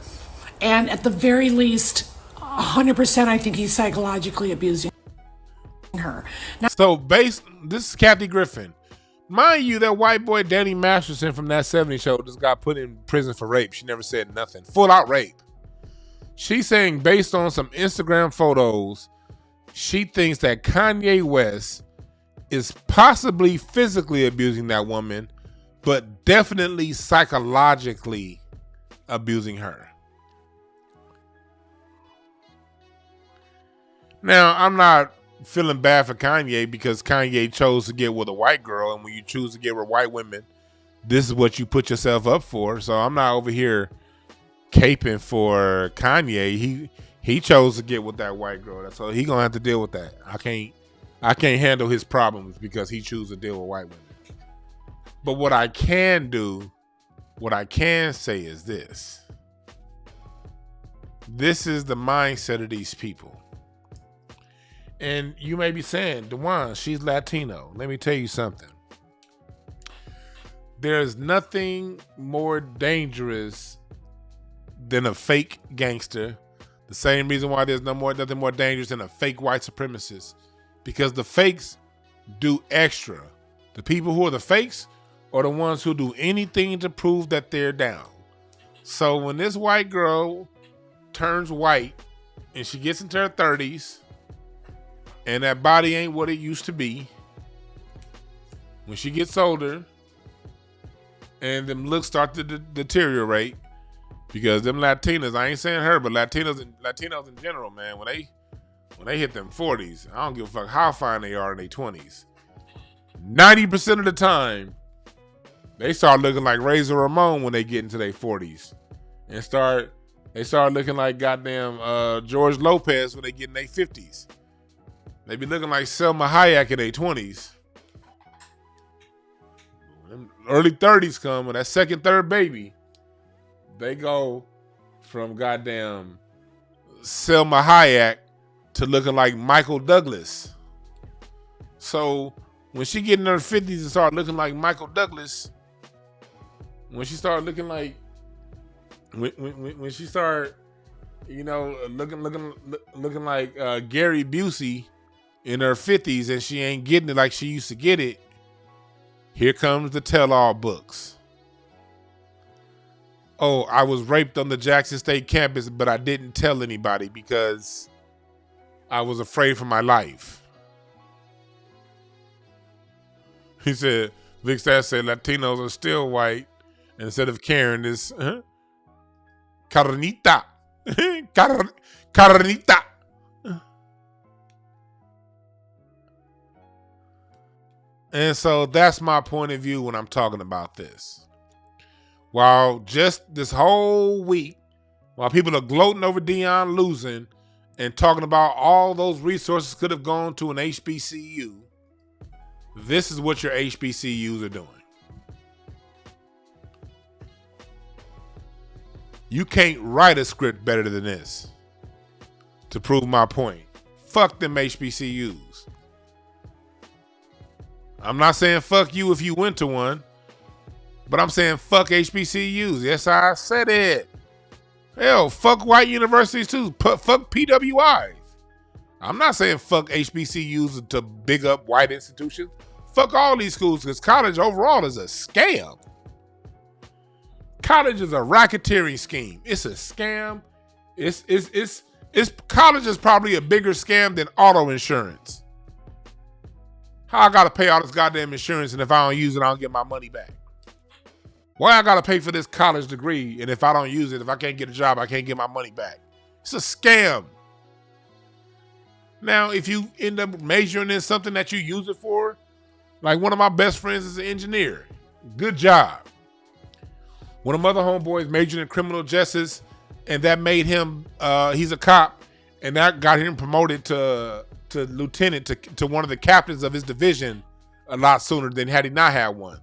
G: And at the very least, 100%, I think he's psychologically abusing her. Now,
B: so, this is Kathy Griffin. Mind you, that white boy Danny Masterson from That 70 Show just got put in prison for rape. She never said nothing. Full out rape. She's saying, based on some Instagram photos, she thinks that Kanye West is possibly physically abusing that woman, but definitely psychologically abusing her. Now, I'm not feeling bad for Kanye because Kanye chose to get with a white girl, and when you choose to get with white women, this is what you put yourself up for. So I'm not over here caping for Kanye. He chose to get with that white girl, so he gonna have to deal with that. I can't handle his problems because he chooses to deal with white women. But what I can say is this. This is the mindset of these people. And you may be saying, DeJuan, she's Latino. Let me tell you something. There's nothing more dangerous than a fake gangster. The same reason why there's nothing more dangerous than a fake white supremacist. Because the fakes do extra. The people who are the fakes are the ones who do anything to prove that they're down. So when this white girl turns white and she gets into her 30s, and that body ain't what it used to be, when she gets older and them looks start to deteriorate, because them Latinas, I ain't saying her, but Latinos in general, man, when they hit them 40s, I don't give a fuck how fine they are in their 20s. 90% of the time, they start looking like Razor Ramon when they get into their 40s, and they start looking like goddamn George Lopez when they get in their 50s. They be looking like Selma Hayek in their 20s. when early 30s come, when that second, third baby, they go from goddamn Selma Hayek to looking like Michael Douglas. So when she get in her 50s and start looking like Michael Douglas, when she started looking like, when she started, you know, looking like Gary Busey in her 50s, and she ain't getting it like she used to get it, here comes the tell-all books. Oh, I was raped on the Jackson State campus, but I didn't tell anybody because I was afraid for my life. He said, Vic Staff said Latinos are still white. Instead of Karen, it's carnita. Carnita. And so that's my point of view when I'm talking about this. While just this whole week, while people are gloating over Deion losing and talking about all those resources could have gone to an HBCU, this is what your HBCUs are doing. You can't write a script better than this to prove my point. Fuck them HBCUs. I'm not saying fuck you if you went to one, but I'm saying fuck HBCUs. Yes, I said it. Hell, fuck white universities too. Fuck PWIs. I'm not saying fuck HBCUs to big up white institutions. Fuck all these schools, because college overall is a scam. College is a racketeering scheme. It's a scam. It's college is probably a bigger scam than auto insurance. How I gotta pay all this goddamn insurance, and if I don't use it, I don't get my money back? Why I gotta pay for this college degree, and if I don't use it, if I can't get a job, I can't get my money back? It's a scam. Now, if you end up majoring in something that you use it for, like one of my best friends is an engineer. Good job. One of my other homeboys majored in criminal justice, and that made him, he's a cop, and that got him promoted to lieutenant, to one of the captains of his division a lot sooner than had he not had one.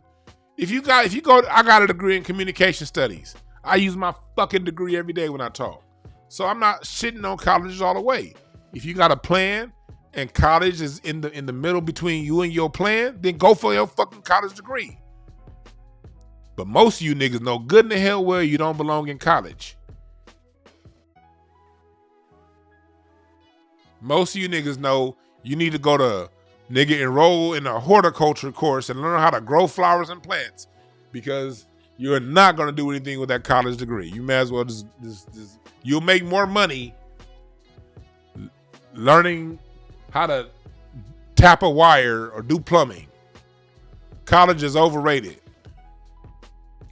B: If you go, I got a degree in communication studies. I use my fucking degree every day when I talk. So I'm not shitting on colleges all the way. If you got a plan and college is in the middle between you and your plan, then go for your fucking college degree. But most of you niggas know good in the hell well you don't belong in college. Most of you niggas know you need to go to enroll in a horticulture course and learn how to grow flowers and plants, because you're not going to do anything with that college degree. You may as well just you'll make more money learning how to tap a wire or do plumbing. College is overrated.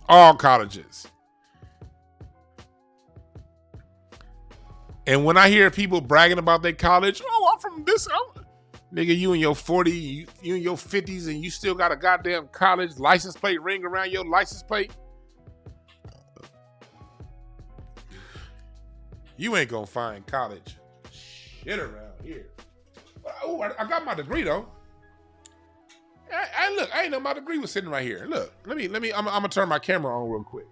B: All colleges. And when I hear people bragging about their college, oh, I'm from this, nigga, you in your 40s, you in your 50s, and you still got a goddamn college license plate ring around your license plate? You ain't gonna find college shit around here. Oh, I got my degree though. Look, I ain't know my degree was sitting right here. Look, let me. I'm gonna turn my camera on real quick.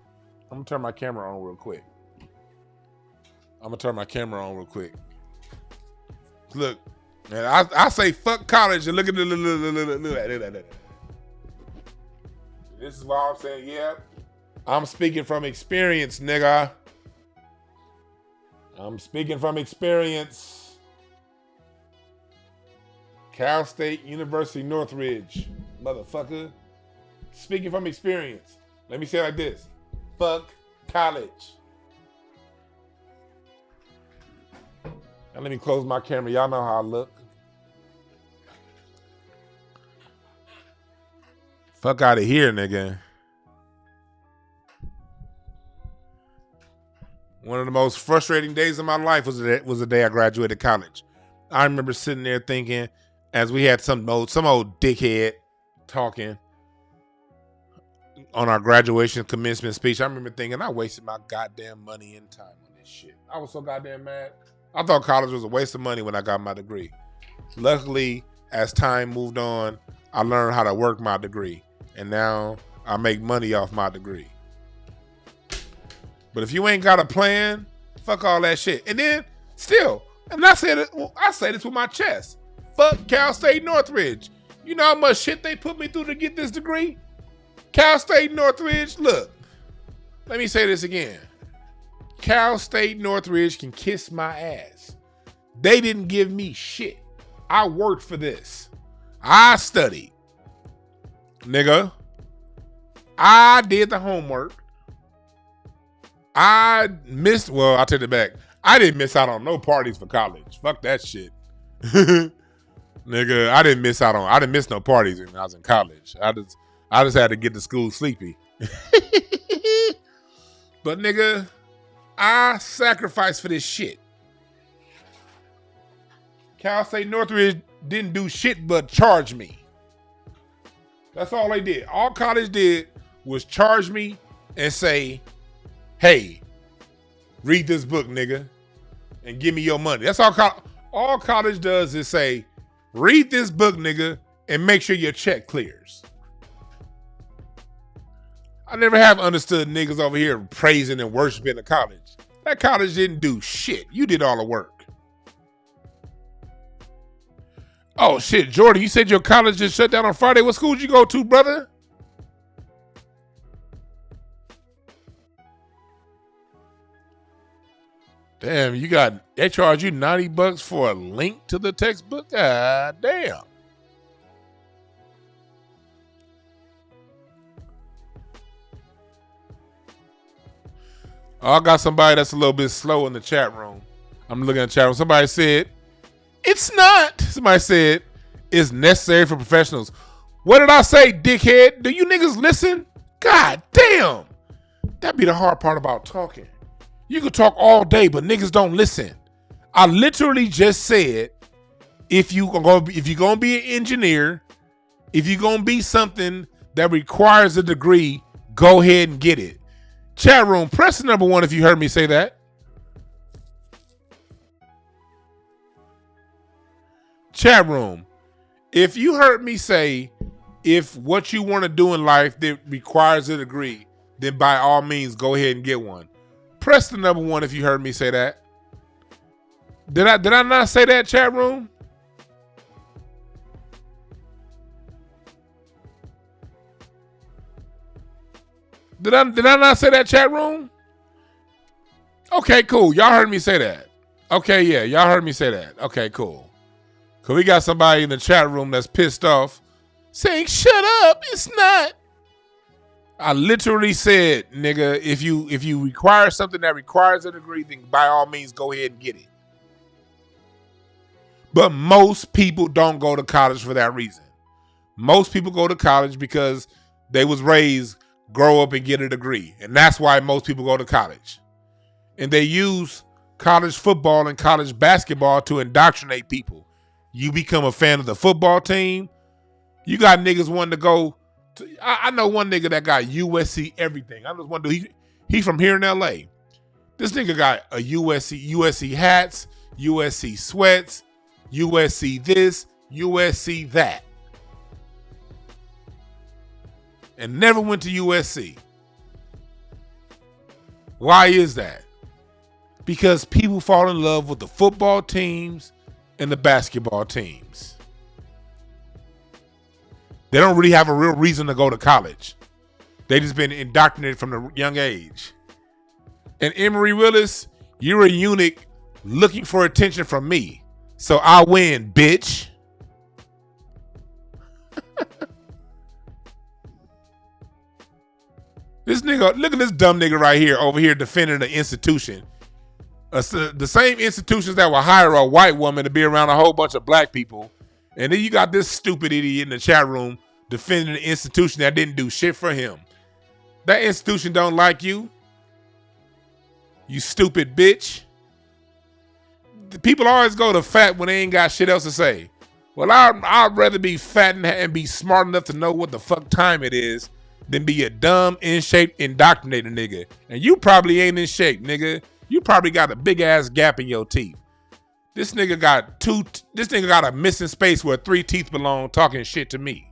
B: Look, man, I say fuck college and look at the. This is why I'm saying, yeah, I'm speaking from experience, nigga. I'm speaking from experience. Cal State University Northridge, motherfucker. Speaking from experience. Let me say it like this. Fuck college. Now let me close my camera. Y'all know how I look. Fuck out of here, nigga. One of the most frustrating days of my life was the day I graduated college. I remember sitting there thinking, as we had some old dickhead talking on our graduation commencement speech, I remember thinking I wasted my goddamn money and time on this shit. I was so goddamn mad. I thought college was a waste of money when I got my degree. Luckily, as time moved on, I learned how to work my degree. And now I make money off my degree. But if you ain't got a plan, fuck all that shit. And then still, and I say this with my chest. Fuck Cal State Northridge. You know how much shit they put me through to get this degree? Cal State Northridge, look. Let me say this again. Cal State Northridge can kiss my ass. They didn't give me shit. I worked for this. I studied. Nigga. I did the homework. I'll take it back. I didn't miss out on no parties for college. Fuck that shit. Nigga, I didn't miss no parties when I was in college. I just had to get to school sleepy. But nigga, I sacrificed for this shit. Cal State Northridge didn't do shit but charge me. That's all they did. All college did was charge me and say, hey, read this book, nigga, and give me your money. That's all college does is say, read this book, nigga, and make sure your check clears. I never have understood niggas over here praising and worshiping the college. That college didn't do shit. You did all the work. Oh shit, Jordan, you said your college just shut down on Friday. What school did you go to, brother? Damn, they charge you $90 for a link to the textbook? God damn. Oh, I got somebody that's a little bit slow in the chat room. I'm looking at the chat room. Somebody said, it's not. Somebody said, it's necessary for professionals. What did I say, dickhead? Do you niggas listen? God damn. That'd be the hard part about talking. You can talk all day, but niggas don't listen. I literally just said, if you're gonna be an engineer, if you're gonna be something that requires a degree, go ahead and get it. Chat room, press the number 1 if you heard me say that. Chat room, if you heard me say, if what you want to do in life that requires a degree, then by all means go ahead and get one. Press the number 1 if you heard me say that. Did I not say that, chat room? Did I not say that, chat room? Okay, cool. Y'all heard me say that. Okay, yeah, y'all heard me say that. Okay, cool. Cause we got somebody in the chat room that's pissed off saying, shut up, it's not. I literally said, nigga, if you require something that requires a degree, then by all means go ahead and get it. But most people don't go to college for that reason. Most people go to college because they was raised, grow up and get a degree. And that's why most people go to college. And they use college football and college basketball to indoctrinate people. You become a fan of the football team. You got niggas wanting to go to, I know one nigga that got USC everything. I just wonder, he from here in LA. This nigga got a USC hats, USC sweats, USC this, USC that. And never went to USC. Why is that? Because people fall in love with the football teams and the basketball teams. They don't really have a real reason to go to college. They just been indoctrinated from a young age. And Emory Willis, you're a eunuch looking for attention from me. So I win, bitch. This nigga, look at this dumb nigga right here over here defending the institution. The same institutions that will hire a white woman to be around a whole bunch of black people. And then you got this stupid idiot in the chat room defending the institution that didn't do shit for him. That institution don't like you. You stupid bitch. The people always go to fat when they ain't got shit else to say. Well, I'd rather be fat and be smart enough to know what the fuck time it is than be a dumb, in shape, indoctrinated nigga. And you probably ain't in shape, nigga. You probably got a big ass gap in your teeth. This nigga got a missing space where 3 teeth belong talking shit to me.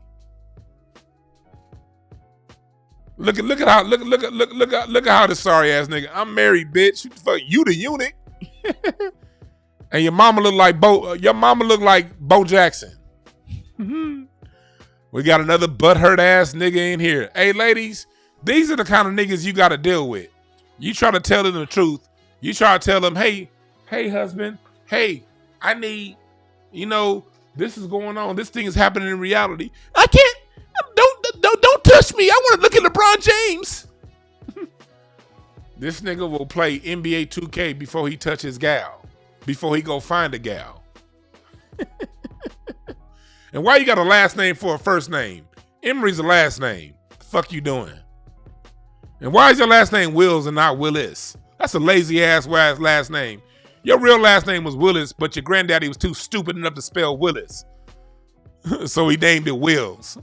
B: Look at how this sorry ass nigga. I'm married, bitch. What the fuck? You the eunuch. And your mama look like Bo Jackson. We got another butthurt ass nigga in here. Hey, ladies, these are the kind of niggas you got to deal with. You try to tell them the truth. You try to tell them, hey, husband, hey, I need, this is going on. This thing is happening in reality. I can't. Don't touch me. I want to look at LeBron James. This nigga will play NBA 2K before he touches gal. Before he go find a gal. And why you got a last name for a first name? Emery's a last name. The fuck you doing? And why is your last name Wills and not Willis? That's a lazy ass last name. Your real last name was Willis, but your granddaddy was too stupid enough to spell Willis. So he named it Wills.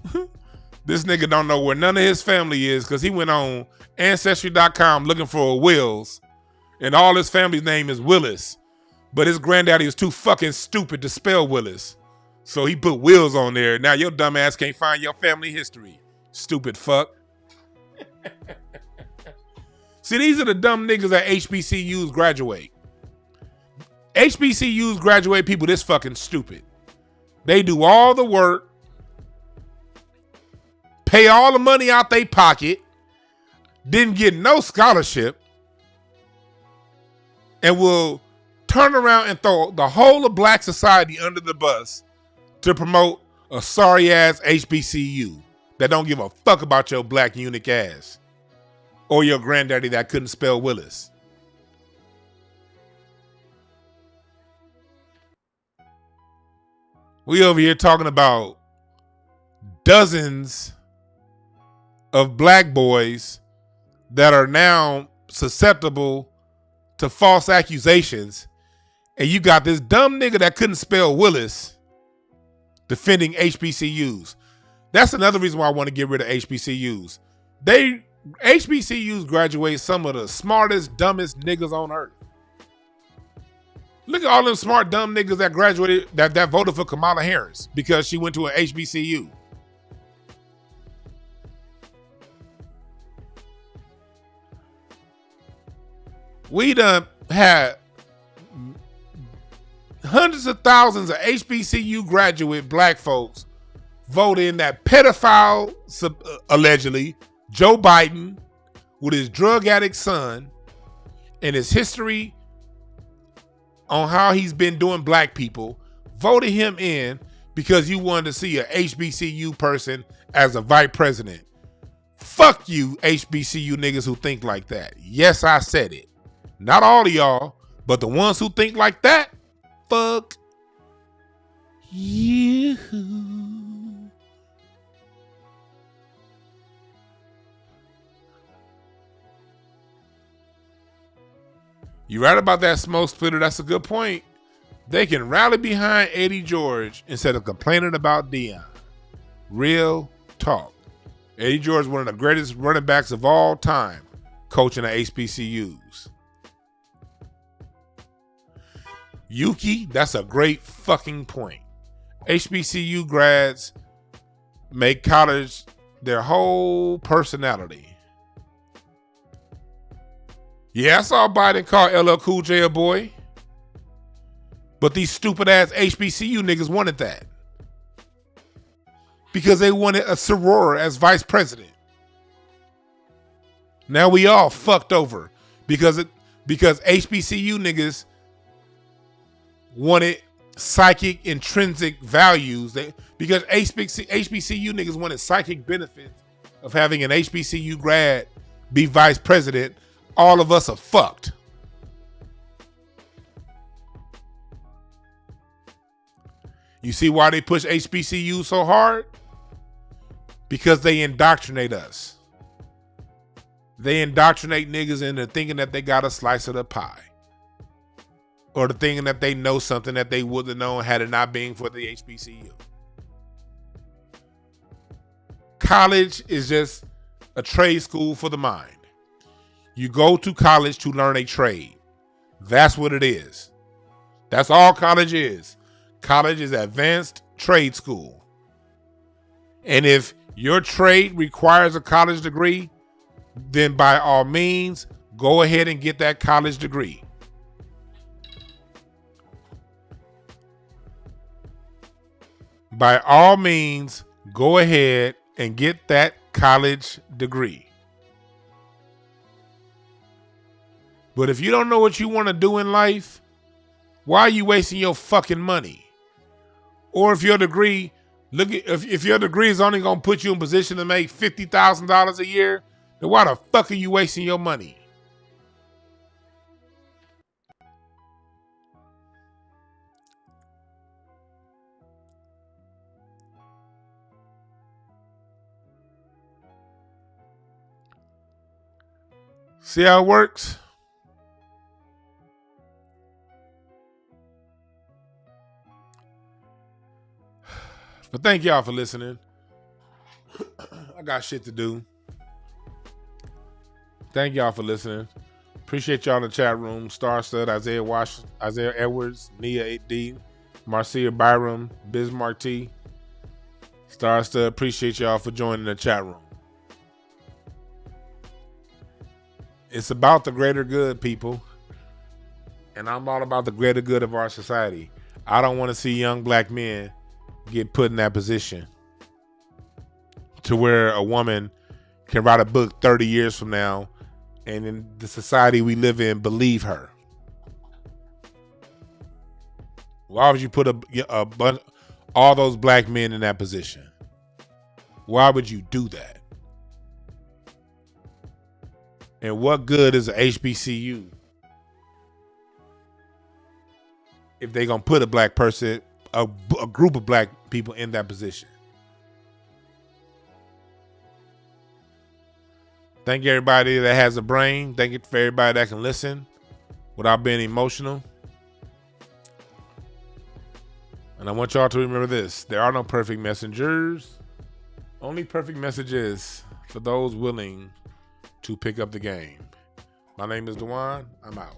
B: This nigga don't know where none of his family is because he went on Ancestry.com looking for a Wills, and all his family's name is Willis. But his granddaddy was too fucking stupid to spell Willis. So he put Wills on there. Now your dumb ass can't find your family history. Stupid fuck. See, these are the dumb niggas that HBCUs graduate. HBCUs graduate people this fucking stupid. They do all the work, pay all the money out they pocket, didn't get no scholarship, and will turn around and throw the whole of black society under the bus to promote a sorry ass HBCU that don't give a fuck about your black eunuch ass or your granddaddy that couldn't spell Willis. We over here talking about dozens of black boys that are now susceptible to false accusations, and you got this dumb nigga that couldn't spell Willis defending HBCUs. That's another reason why I want to get rid of HBCUs. HBCUs graduate some of the smartest, dumbest niggas on earth. Look at all them smart, dumb niggas that graduated, that voted for Kamala Harris because she went to an HBCU. We done had hundreds of thousands of HBCU graduate black folks vote in that pedophile, allegedly, Joe Biden with his drug addict son and his history on how he's been doing black people, voted him in because you wanted to see a HBCU person as a vice president. Fuck you, HBCU niggas who think like that. Yes, I said it. Not all of y'all, but the ones who think like that, fuck you. You right about that smoke splitter. That's a good point. They can rally behind Eddie George instead of complaining about Deion. Real talk. Eddie George, one of the greatest running backs of all time, coaching at HBCUs. Yuki, that's a great fucking point. HBCU grads make college their whole personality. Yeah, I saw Biden call LL Cool J a boy. But these stupid ass HBCU niggas wanted that. Because they wanted a soror as vice president. Now we all fucked over because HBCU niggas wanted psychic intrinsic values. Because HBCU niggas wanted psychic benefits of having an HBCU grad be vice president. All of us are fucked. You see why they push HBCU so hard? Because they indoctrinate us. They indoctrinate niggas into thinking that they got a slice of the pie. Or the thinking that they know something that they wouldn't have known had it not been for the HBCU. College is just a trade school for the mind. You go to college to learn a trade. That's what it is. That's all college is. College is advanced trade school. And if your trade requires a college degree, then by all means, go ahead and get that college degree. By all means, go ahead and get that college degree. But if you don't know what you want to do in life, why are you wasting your fucking money? Or if your degree, if your degree is only going to put you in position to make $50,000 a year, then why the fuck are you wasting your money? See how it works? But thank y'all for listening. I got shit to do. Thank y'all for listening. Appreciate y'all in the chat room. Star Stud, Isaiah Washington, Isaiah Edwards, Nia 8D, Marcia Byram, Bismarck T. Star Stud, appreciate y'all for joining the chat room. It's about the greater good, people. And I'm all about the greater good of our society. I don't want to see young black men get put in that position to where a woman can write a book 30 years from now and in the society we live in, believe her. Why would you put a bunch, all those black men in that position? Why would you do that? And what good is a HBCU if they're going to put a black person, a group of black people in that position? Thank you everybody that has a brain. Thank you for everybody that can listen without being emotional. And I want y'all to remember this. There are no perfect messengers. Only perfect messages for those willing to pick up the game. My name is Dewan. I'm out.